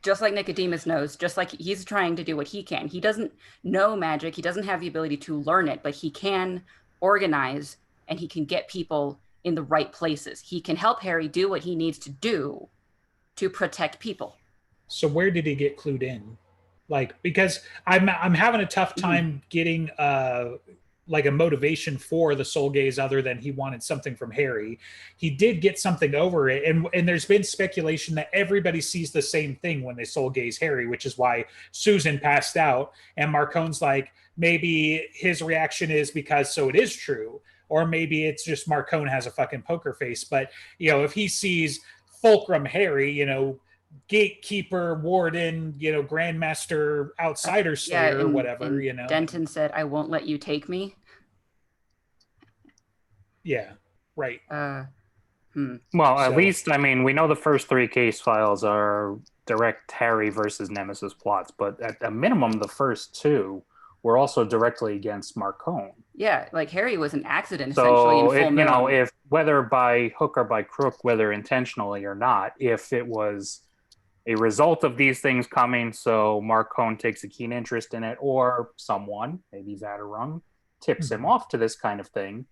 Just like Nicodemus knows, just like he's trying to do what he can. He doesn't know magic. He doesn't have the ability to learn it, but he can organize and he can get people in the right places. He can help Harry do what he needs to do to protect people. So where did he get clued in? Like, because I'm having a tough time getting like a motivation for the Soul Gaze other than he wanted something from Harry. He did get something over it, and there's been speculation that everybody sees the same thing when they Soul Gaze Harry, which is why Susan passed out, and Marcone's like, maybe his reaction is because so it is true, or maybe it's just Marcone has a fucking poker face. But, you know, if he sees Fulcrum Harry, you know, gatekeeper, warden, you know, grandmaster, outsider slayer, or whatever, you know. Denton said, "I won't let you take me." Yeah, right. Well, at least, I mean, we know the first 3 case files are direct Harry versus Nemesis plots, but at a minimum, the first 2 were also directly against Marcone. Yeah, like Harry was an accident, essentially, in Full Moon. You know, if whether by hook or by crook, whether intentionally or not, if it was a result of these things coming, so Marcone takes a keen interest in it, or someone, maybe Vadarung, tips him off to this kind of thing,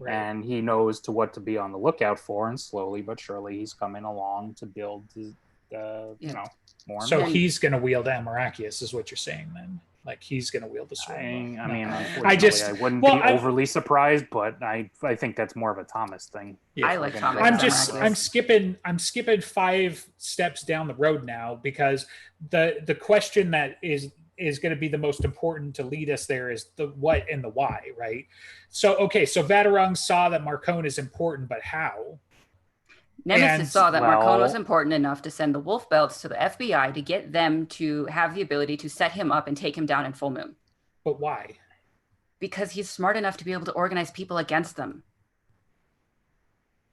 and he knows to what to be on the lookout for, and slowly but surely he's coming along to build, you know, more. So he's going to wield Amarachius, is what you're saying, then? Like, he's going to wield the sword. I mean, unfortunately, I wouldn't be overly surprised, but I think that's more of a Thomas thing. Yeah. I like Thomas. I'm skipping 5 steps down the road now, because the question that is going to be the most important to lead us there is the what and the why, right? So, okay, so Vadarung saw that Marcone is important, but how? Nemesis saw that Marcone was important enough to send the Wolf Belts to the FBI to get them to have the ability to set him up and take him down in Full Moon. But why? Because he's smart enough to be able to organize people against them.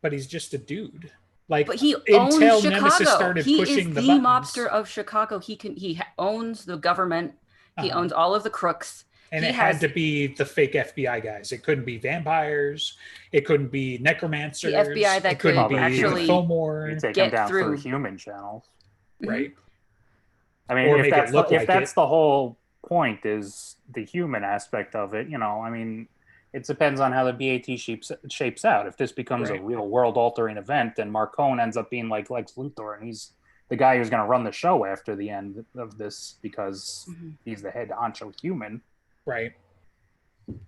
But he's just a dude. Like, but he owns Chicago. He is the mobster of Chicago. He owns the government. He owns all of the crooks. And it had to be the fake FBI guys. It couldn't be vampires. It couldn't be necromancers. The FBI that could actually get down through human channels, right? I mean, if that's the whole point, is the human aspect of it. You know, I mean, it depends on how the BAT shapes out. If this becomes a real world-altering event, then Marcone ends up being like Lex Luthor, and he's the guy who's going to run the show after the end of this because he's the head honcho human. Right.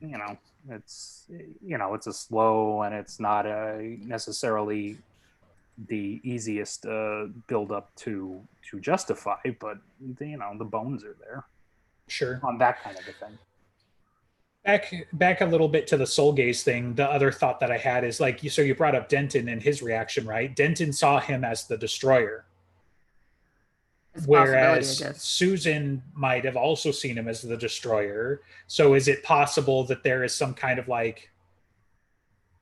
You know, it's a slow, and it's not necessarily the easiest build up to justify, but you know, the bones are there. Sure. On that kind of a thing. Back a little bit to the Soul Gaze thing. The other thought that I had is like, so you brought up Denton and his reaction, right? Denton saw him as the destroyer. Whereas Susan might have also seen him as the destroyer. So is it possible that there is some kind of like,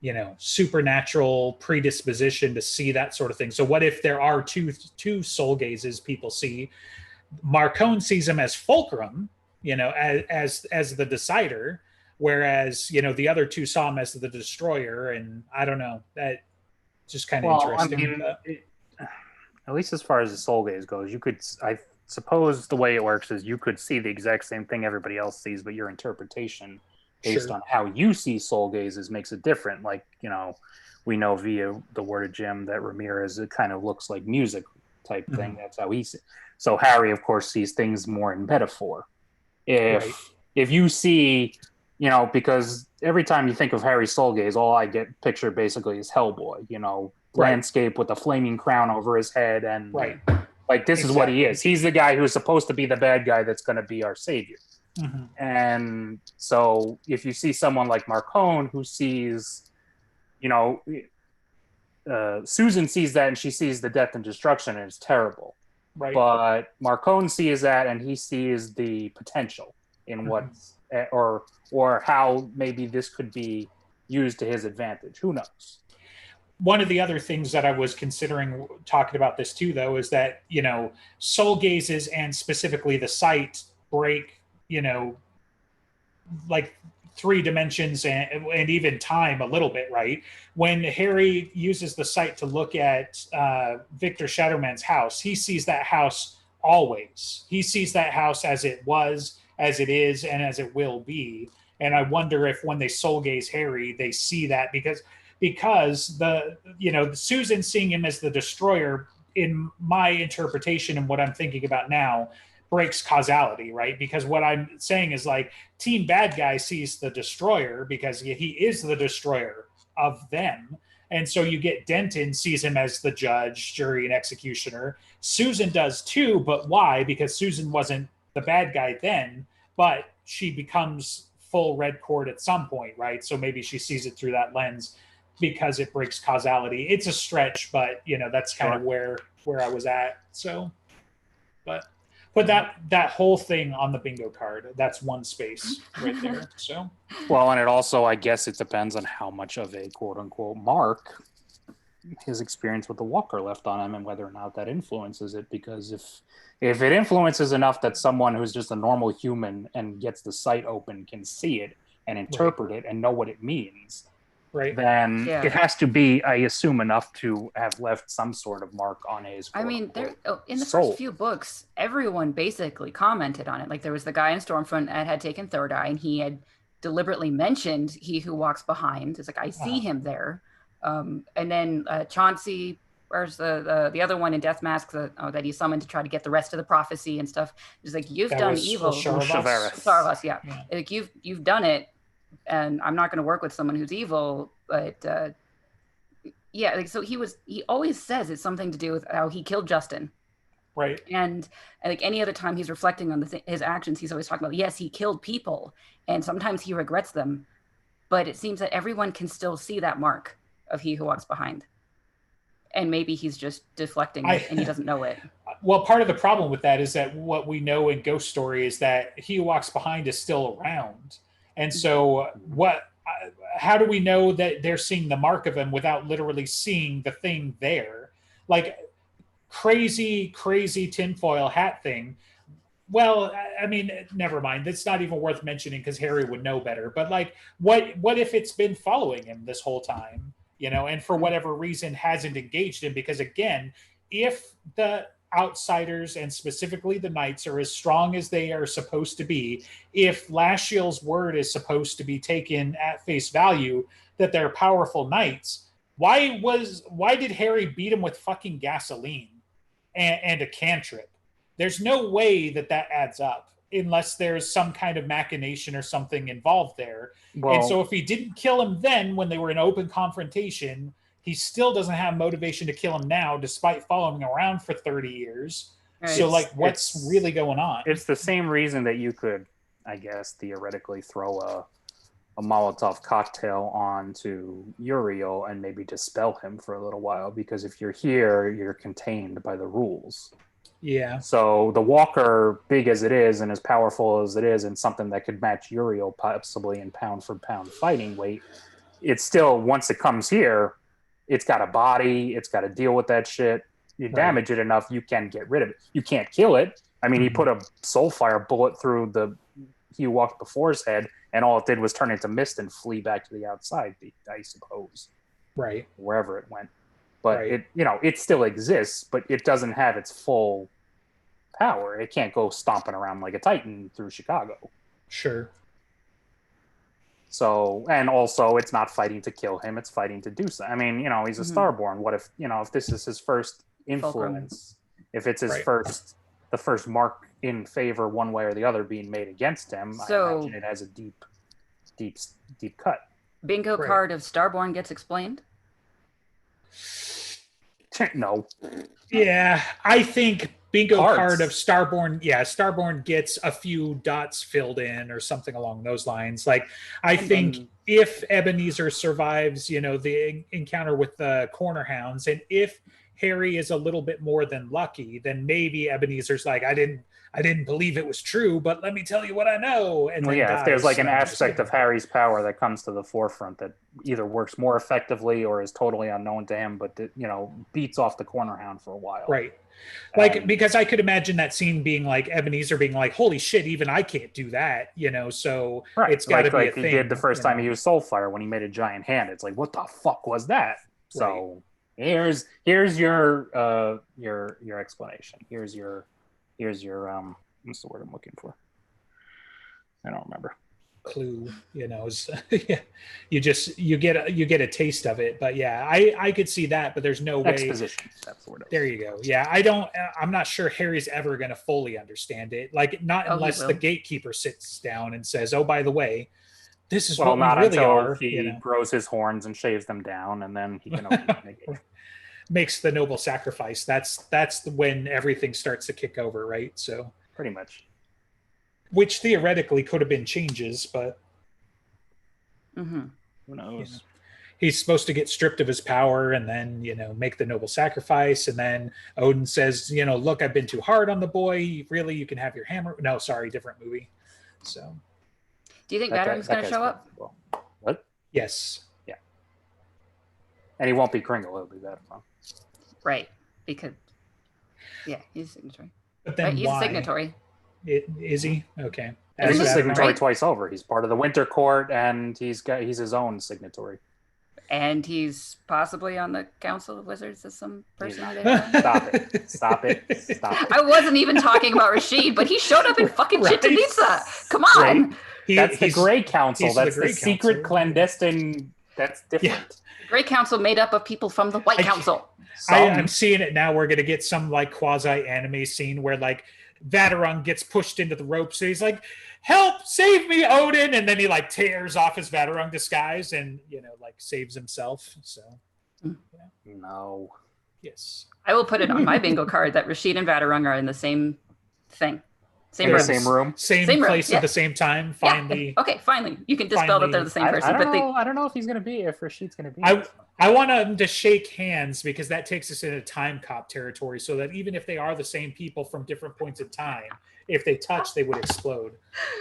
you know, supernatural predisposition to see that sort of thing? So what if there are two Soul Gazes people see? Marcone sees him as Fulcrum, you know, as the decider, whereas, you know, the other 2 saw him as the destroyer. And I don't know, that just kind of interesting. I mean, at least as far as the Soul Gaze goes, I suppose the way it works is you could see the exact same thing everybody else sees, but your interpretation based on how you see Soul Gazes makes it different. Like, you know, we know via the word of Jim that Ramirez, it kind of looks like music type thing. That's how he sees. So Harry, of course, sees things more in metaphor. If you see, you know, because every time you think of Harry's Soul Gaze, all I get pictured basically is Hellboy, you know, landscape with a flaming crown over his head, and like this is what he is. He's the guy who's supposed to be the bad guy that's going to be our savior. And so if you see someone like Marcone who sees you know, Susan sees that and she sees the death and destruction and it's terrible. Right. But Marcone sees that and he sees the potential in what's or how maybe this could be used to his advantage. Who knows? One of the other things that I was considering talking about this too, though, is that, soul gazes and specifically the sight break, like three dimensions and even time a little bit, right? When Harry uses the sight to look at Victor Shadowman's house, he sees that house always. He sees that house as it was, as it is, and as it will be. And I wonder if when they soul gaze Harry, they see that because Susan seeing him as the destroyer, in my interpretation and what I'm thinking about now, breaks causality, right? Because what I'm saying is like Team Bad Guy sees the destroyer because he is the destroyer of them. And so you get Denton sees him as the judge, jury, and executioner. Susan does too, but why? Because Susan wasn't the bad guy then, but she becomes full red cord at some point, right? So maybe she sees it through that lens because it breaks causality. It's a stretch, but that's kind of where I was at. So, but put that whole thing on the bingo card. That's one space right there. So, well, and it also, I guess, it depends on how much of a quote unquote mark his experience with the Walker left on him, and whether or not that influences it. Because if it influences enough that someone who's just a normal human and gets the sight open can see it and interpret it and know what it means, right, then it has to be, I assume, enough to have left some sort of mark on his. I mean, in the soul. first few books, everyone basically commented on it. Like there was the guy in Stormfront that had taken Third Eye, and he had deliberately mentioned He Who Walks Behind. It's like, I see him there. And then Chauncey, where's the other one in Death Mask that he summoned to try to get the rest of the prophecy and stuff. It's like, you've done evil. Sharvas, yeah. Like you've done it. And I'm not going to work with someone who's evil, but so he always says it's something to do with how he killed Justin, right? And like any other time he's reflecting on his actions, he's always talking about, yes, he killed people, and sometimes he regrets them, but it seems that everyone can still see that mark of He Who Walks Behind, and maybe he's just deflecting it and he doesn't know it. Well, part of the problem with that is that what we know in Ghost Story is that He Who Walks Behind is still around. And so how do we know that they're seeing the mark of him without literally seeing the thing there? Like crazy tinfoil hat thing. Well, I mean, never mind. It's not even worth mentioning because Harry would know better. But like, what if it's been following him this whole time, and for whatever reason hasn't engaged him? Because again, if the outsiders and specifically the knights are as strong as they are supposed to be, if Lashiel's word is supposed to be taken at face value that they're powerful knights, why did Harry beat him with fucking gasoline and a cantrip? There's no way that adds up unless there's some kind of machination or something involved there. And so if he didn't kill him then when they were in open confrontation, he still doesn't have motivation to kill him now, despite following him around for 30 years. Right. So, like, what's really going on? It's the same reason that you could, I guess, theoretically throw a Molotov cocktail onto Uriel and maybe dispel him for a little while. Because if you're here, you're contained by the rules. Yeah. So the Walker, big as it is and as powerful as it is, and something that could match Uriel possibly in pound for pound fighting weight, it's still, once it comes here, it's got a body. It's got to deal with that shit. You damage it enough, you can get rid of it. You can't kill it. I mean, he put a soulfire bullet through He Who Walked Before's head, and all it did was turn into mist and flee back to the outside, I suppose. Right. Wherever it went. But it still exists, but it doesn't have its full power. It can't go stomping around like a Titan through Chicago. Sure. So, and also it's not fighting to kill him, it's fighting to do so. I mean, he's a Starborn. What if, if this is his first influence, if it's his the first mark in favor one way or the other being made against him, I imagine it has a deep cut. Bingo card of Starborn gets explained? No. Yeah, I think bingo Cards. card of Starborn. Yeah, Starborn gets a few dots filled in or something along those lines. Like, I think then- if Ebenezer survives, you know, the encounter with the Corner Hounds, and if Harry is a little bit more than lucky, then maybe Ebenezer's like, I didn't believe it was true, but let me tell you what I know. And Well, then yeah, if there's dies, like an you know, just aspect of like that. Harry's power that comes to the forefront that either works more effectively or is totally unknown to him, but you know, beats off the Corner Hound for a while. Right. Like, And- because I could imagine that scene being like Ebenezer being like, holy shit, even I can't do that, you know, so right, it's got to like be a he thing. did the first you time know? he used Soulfire when he made a giant hand. It's like, what the fuck was that? So here's your explanation. Here's your what's the word I'm looking for? I don't remember. Clue, you know, is, yeah, you get a taste of it. But yeah, I could see that, but there's no way. Exposition. That's the word. There you go. Yeah, I'm not sure Harry's ever going to fully understand it. Like, not Oh, he unless will. the gatekeeper sits down and says, oh, by the way, this is Well, what we not really until are, he you know. grows his horns and shaves them down, and then he can open the gate. Makes the noble sacrifice. That's when everything starts to kick over, right? So, Pretty much. which theoretically could have been changes, but Mm-hmm. Who knows? Yeah. he's supposed to get stripped of his power and then, you know, make the noble sacrifice. And then Odin says, you know, look, I've been too hard on the boy. Really, you can have your hammer. No, sorry, different movie. So, Do you think That guy- Vatterung's that going to guy's show up? cool. What? yes. And he won't be Kringle. He'll be that fun. Right. Because, yeah, he's a signatory. But then Right? He's why? a signatory. Is he? Okay. He's He's a Vatterung, signatory right? twice over. He's part of the Winter Court, and he's his own signatory. And he's possibly on the Council of Wizards as some person. He's who not. they- Stop it. Stop it. Stop it. I wasn't even talking about Rashid, but he showed up in fucking Right. Chichen Come on. That's the he's- Grey Council. he's the That's the Grey secret Council. clandestine. That's different. Grey Council made up of people from the White I- Council. I'm seeing it now. We're going to get some like quasi anime scene where like Vatterung gets pushed into the ropes. So he's like, help, save me, Odin. And then he like tears off his Vatterung disguise and, you know, like saves himself. So, No. yes. I will put it on my bingo card that Rashid and Vatterung are in the same thing. Same In the room. same room. Same Same room, place yeah. at the same time. Yeah. Finally. Okay, finally. You can dispel that they're the same I person. don't But they, know. I don't know if he's gonna be. If Rashid's gonna be. I want them to shake hands because that takes us into time cop territory so that even if they are the same people from different points in time, if they touch, they would explode.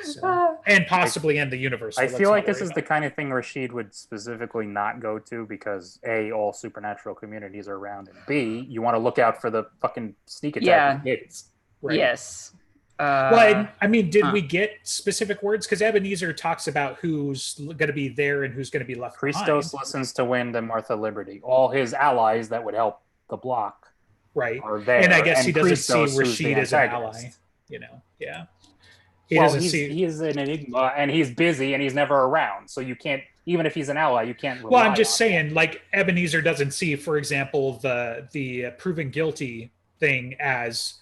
So, and possibly end the universe. So I let's feel not like this worry is the about kind of thing Rashid would specifically not go to because A, all supernatural communities are around, and B, you want to look out for the fucking sneak attack Yeah. at the gates. it. Right. yes. Well, I mean, did huh. we get specific words? Because Ebenezer talks about who's going to be there and who's going to be left Christos behind. listens to Wind and Martha Liberty. All his allies that would help the block Right. are there. And I guess he doesn't Christos, see who's the Rashid as an antagonist. ally. You know, yeah. He Well, doesn't see. he is an enigma, and he's busy, and he's never around. So you can't, even if he's an ally, you can't. Well, I'm rely just on him. saying, like Ebenezer doesn't see, for example, the proven guilty thing as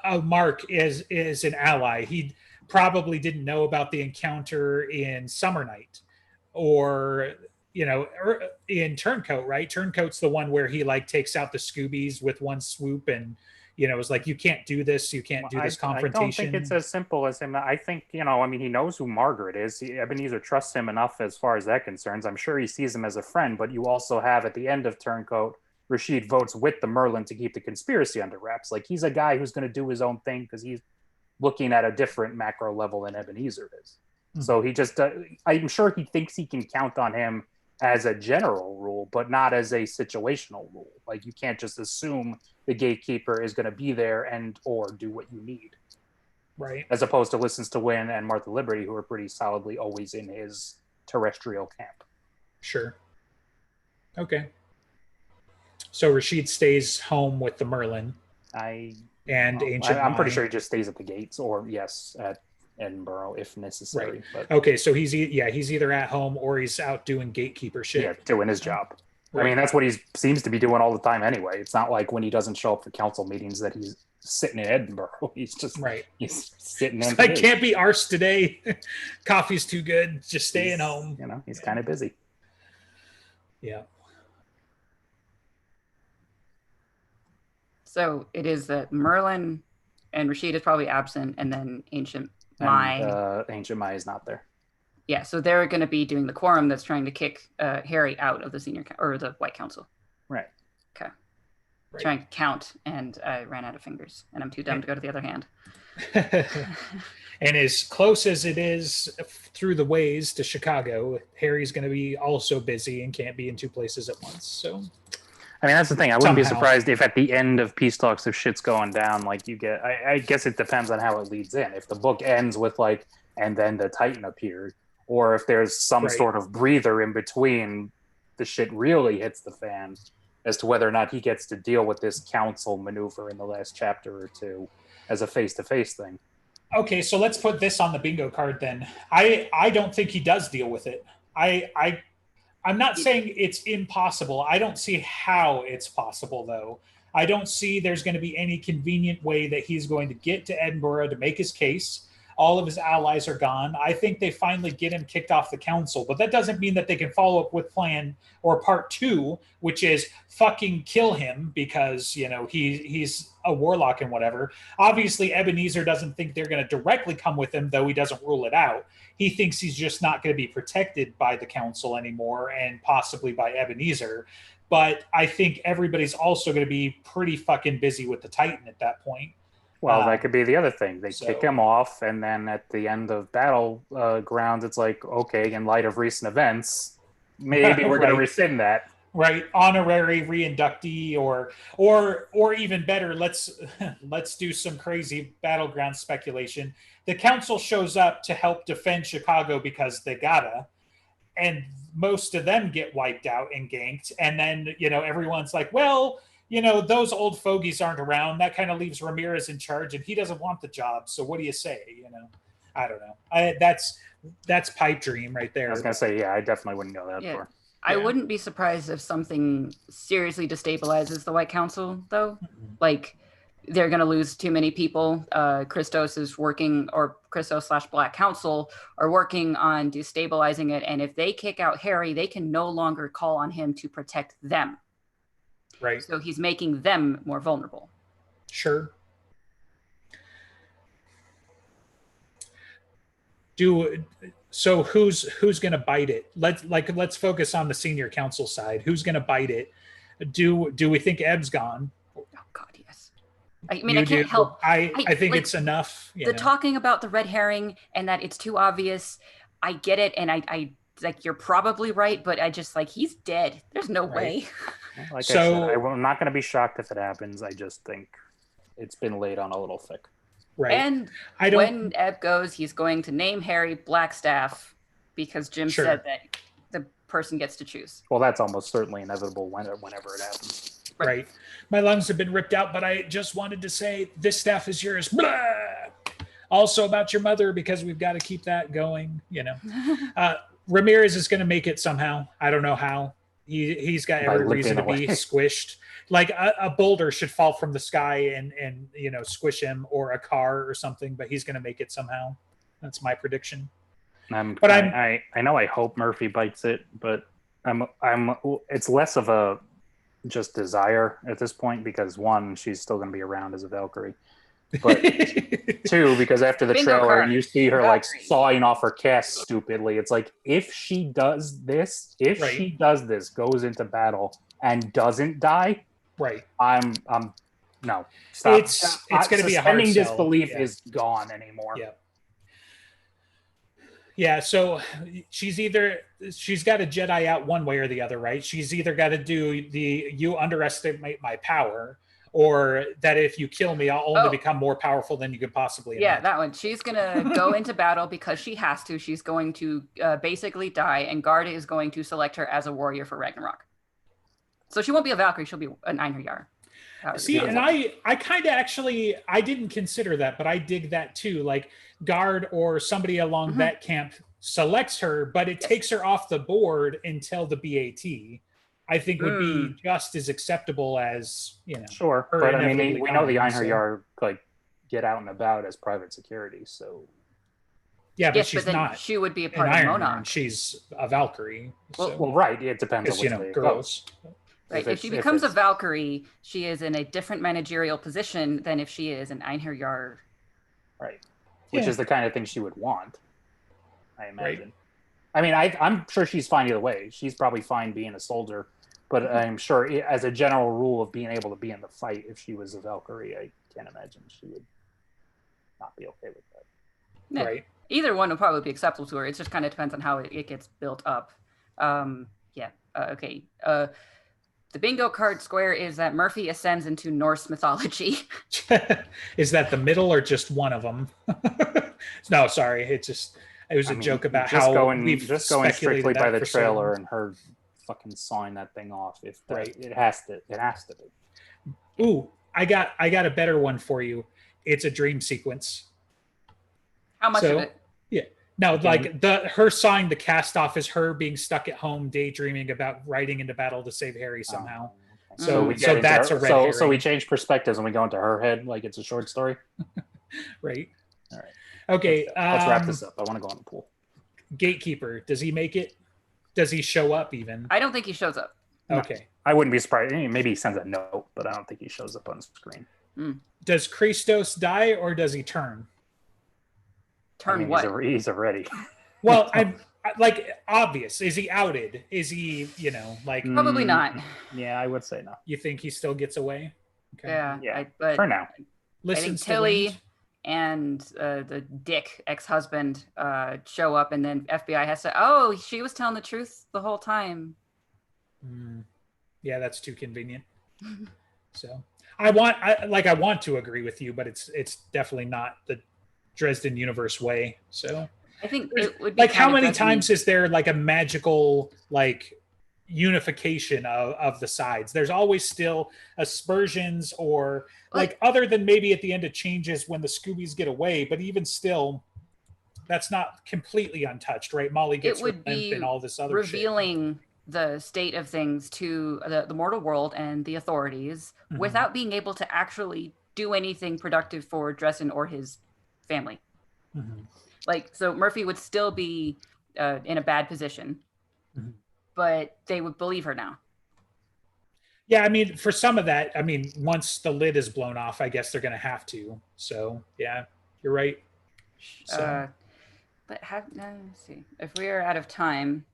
a Mark is an ally. He probably didn't know about the encounter in Summer Night, or you know, in Turncoat. Right? Turncoat's the one where he like takes out the Scoobies with one swoop, and you know, is like, you can't do this, you can't do this confrontation. I don't think it's as simple as him. I think, you know, I mean, he knows who Margaret is. Ebenezer trusts him enough as far as that concerns. I'm sure he sees him as a friend, but you also have at the end of Turncoat, Rashid votes with the Merlin to keep the conspiracy under wraps. Like, he's a guy who's going to do his own thing because he's looking at a different macro level than Ebenezer is. Hmm. So he just, I'm sure he thinks he can count on him as a general rule, but not as a situational rule. Like, you can't just assume the gatekeeper is going to be there and or do what you need, right. as opposed to Listens to Win and Martha Liberty, who are pretty solidly always in his terrestrial camp. Sure. Okay. So Rashid stays home with the Merlin and Ancient. I'm pretty Mai. sure he just stays at the gates, or yes, at Edinburgh if necessary. Right. But Okay, so he's either at home or he's out doing gatekeeper shit. yeah, doing his job. Right. I mean, that's what he seems to be doing all the time anyway. It's not like when he doesn't show up for council meetings that he's sitting in Edinburgh. He's just Right. he's sitting in. I can't be arsed today. Coffee's too good. Just staying home. You know, he's kind of busy. Yeah. So it is that Merlin and Rashid is probably absent, and then Ancient Mai. And Ancient Mai is not there. Yeah, so they're going to be doing the quorum that's trying to kick Harry out of the or the White Council. Right. Okay. Right. Trying to count, and I ran out of fingers, and I'm too dumb to go to the other hand. And as close as it is through the ways to Chicago, Harry's going to be also busy and can't be in two places at once. So, I mean, that's the thing. I wouldn't be Somehow. surprised if at the end of Peace Talks, if shit's going down, like you get. I guess it depends on how it leads in. If the book ends with like, and then the Titan appeared, or if there's some Right. sort of breather in between, the shit really hits the fan as to whether or not he gets to deal with this council maneuver in the last chapter or two as a face-to-face thing. okay, so let's put this on the bingo card then. I don't think he does deal with it. I'm not saying it's impossible. I don't see how it's possible though. I don't see there's going to be any convenient way that he's going to get to Edinburgh to make his case. All of his allies are gone. I think they finally get him kicked off the council, but that doesn't mean that they can follow up with plan or part 2, which is fucking kill him because, you know, he's a warlock and whatever. Obviously, Ebenezer doesn't think they're going to directly come with him, though he doesn't rule it out. He thinks he's just not going to be protected by the council anymore and possibly by Ebenezer. But I think everybody's also going to be pretty fucking busy with the Titan at that point. Well, that could be the other thing. They so- kick him off, and then at the end of battle grounds, it's like, okay, in light of recent events, maybe we're going to Right. rescind that. Right, honorary reinductee, or even better, let's do some crazy battleground speculation. The council shows up to help defend Chicago because they gotta, and most of them get wiped out and ganked, and then, you know, everyone's like, well, you know, those old fogies aren't around. That kind of leaves Ramirez in charge, and he doesn't want the job. So what do you say? You know, I don't know. That's pipe dream right there. I was going to say, yeah, I definitely wouldn't go that Yeah. far. I Yeah. wouldn't be surprised if something seriously destabilizes the White Council, though. Like, they're going to lose too many people. Christos is working, or Christos/Black Council are working on destabilizing it. And if they kick out Harry, they can no longer call on him to protect them. Right. So he's making them more vulnerable. Sure. So who's going to bite it? Let's focus on the senior council side. Who's going to bite it? Do we think Eb's gone? Oh, God, yes. I mean, I can't help. I think like, it's enough. You the know? talking about the red herring and that it's too obvious, I get it. And I like, you're probably right, but I just like, he's dead. There's no Right. way. Like So- I said, I'm not going to be shocked if it happens. I just think it's been laid on a little thick. Right. And I don't. when Eb goes, he's going to name Harry Blackstaff because Jim Sure. said that the person gets to choose. Well, that's almost certainly inevitable whenever it happens. Right. My lungs have been ripped out, but I just wanted to say this staff is yours. Blah! Also about your mother, because we've got to keep that going. You know, Ramirez is going to make it somehow. I don't know how. He's got By every reason to limping be away. squished. Like a boulder should fall from the sky and you know, squish him, or a car or something. But he's going to make it somehow. That's my prediction. But I know I hope Murphy bites it, but it's less of a just desire at this point, because one, she's still going to be around as a Valkyrie, but two, because after the Bingo trailer card. and you see her like Valkyrie. sawing off her cast stupidly, it's like, if she does this, Right. goes into battle and doesn't die, Right. I'm no, stop. It's gonna be a hard suspending sell, disbelief yeah. is gone anymore. Yeah. Yeah, so she's got to Jedi out one way or the other, right? She's either got to do the you underestimate my power, or that if you kill me, I'll only Oh. become more powerful than you could possibly Yeah, imagine. that one. She's going to go into battle because she has to. She's going to basically die, and Garda is going to select her as a warrior for Ragnarok. So she won't be a Valkyrie. She'll be an Einherjar. See, and I kind of actually, I didn't consider that, but I dig that too. Like Guard or somebody along Mhm. that camp selects her, but it Yes. takes her off the board until the BAT. I think would be just as acceptable as, you know. Sure, Her but I mean, inevitably we know the dying, so- Einherjar like get out and about as private security, so Yeah, but Yes, she's but then not she would be a an part of Iron Man. Monarch. She's a Valkyrie. Well, So, well, right. It depends on because, which you know, way it girls. goes. Right. If she becomes a Valkyrie, she is in a different managerial position than if she is an Einherjar. Right. Which is the kind of thing she would want, I imagine. Right. I mean, I'm sure she's fine either way. She's probably fine being a soldier, but I'm sure as a general rule of being able to be in the fight, if she was a Valkyrie, I can't imagine she would not be okay with that. Yeah. Right. Either one would probably be acceptable to her. It just kind of depends on how it gets built up. Okay. The bingo card square is that Murphy ascends into Norse mythology. Is that the middle or just one of them? No, sorry. It was a joke about how we've just going strictly by the trailer and her fucking sawing that thing off. If that, right. it has to be. Ooh, I got a better one for you. It's a dream sequence. How much of it? Yeah. No, like her sawing the cast off is her being stuck at home daydreaming about riding into battle to save Harry somehow. So that's a red herring. So we change perspectives and we go into her head like it's a short story. Right. All right. Okay. Let's wrap this up. I want to go on the pool. Gatekeeper. Does he make it? Does he show up even? I don't think he shows up. Okay. No, I wouldn't be surprised. Maybe he sends a note, but I don't think he shows up on screen. Does Christos die or does he turn? What? He's already. Well, I'm like obvious. Is he outed? Is he, like probably not? Yeah, I would say no. You think he still gets away? Okay. Yeah. But for now, I think Tilly and the Dick ex-husband show up, and then FBI has to. Oh, she was telling the truth the whole time. Yeah, that's too convenient. So I want to agree with you, but it's definitely not the Dresden universe way. So I think it would be like how many times is there like a magical like unification of the sides? There's always still aspersions or like other than maybe at the end it changes when the Scoobies get away, but even still that's not completely untouched, right? Molly gets and all this other revealing shit. The state of things to the mortal world and the authorities without being able to actually do anything productive for Dresden or his family. Like, so Murphy would still be in a bad position, but they would believe her now. Yeah, I mean, for some of that, I mean, once the lid is blown off, I guess they're going to have to. So, yeah, you're right. So. But let's see. If we are out of time,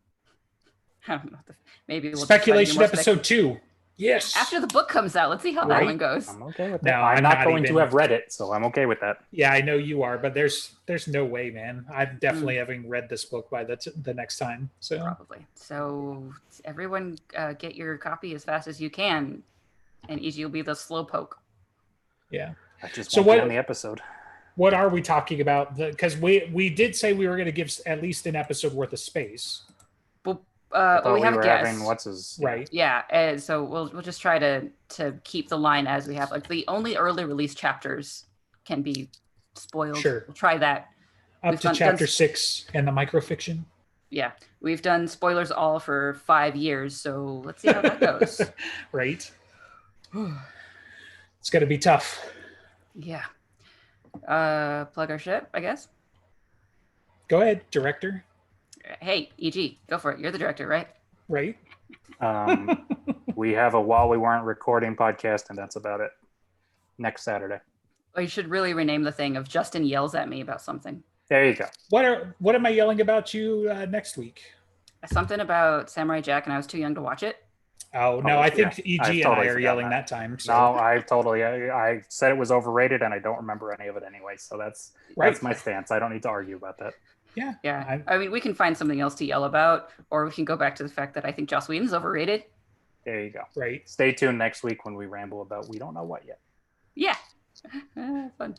I don't know. Maybe we'll speculation episode 2. Yes. After the book comes out, let's see how that one goes. I'm okay with that. No, I'm not going to have read it, so I'm okay with that. Yeah, I know you are, but there's no way, man. I'm definitely having read this book by the next time. So probably. So everyone, get your copy as fast as you can, and easy will be the slow poke. Yeah. I just won't be on the episode. What are we talking about? Because we did say we were going to give at least an episode worth of space. We have a guest. What's his right? Yeah, and so we'll just try to keep the line as we have. Like the only early release chapters can be spoiled. Sure, we'll try that. Up to chapter 6 and the microfiction. Yeah, we've done spoilers all for 5 years, so let's see how that goes. Right. It's going to be tough. Yeah. Plug our shit, I guess. Go ahead, director. Hey, EG, go for it. You're the director, right? Right. We have a While We Weren't Recording podcast, and that's about it. Next Saturday. Oh, you should really rename the thing of Justin yells at me about something. There you go. What am I yelling about you next week? Something about Samurai Jack, and I was too young to watch it. Oh no, I think EG and I are yelling that time. So. No, I said it was overrated, and I don't remember any of it anyway. So that's my stance. I don't need to argue about that. Yeah. I mean, we can find something else to yell about, or we can go back to the fact that I think Joss Whedon's overrated. There you go. Right. Stay tuned next week when we ramble about we don't know what yet. Yeah. Fun.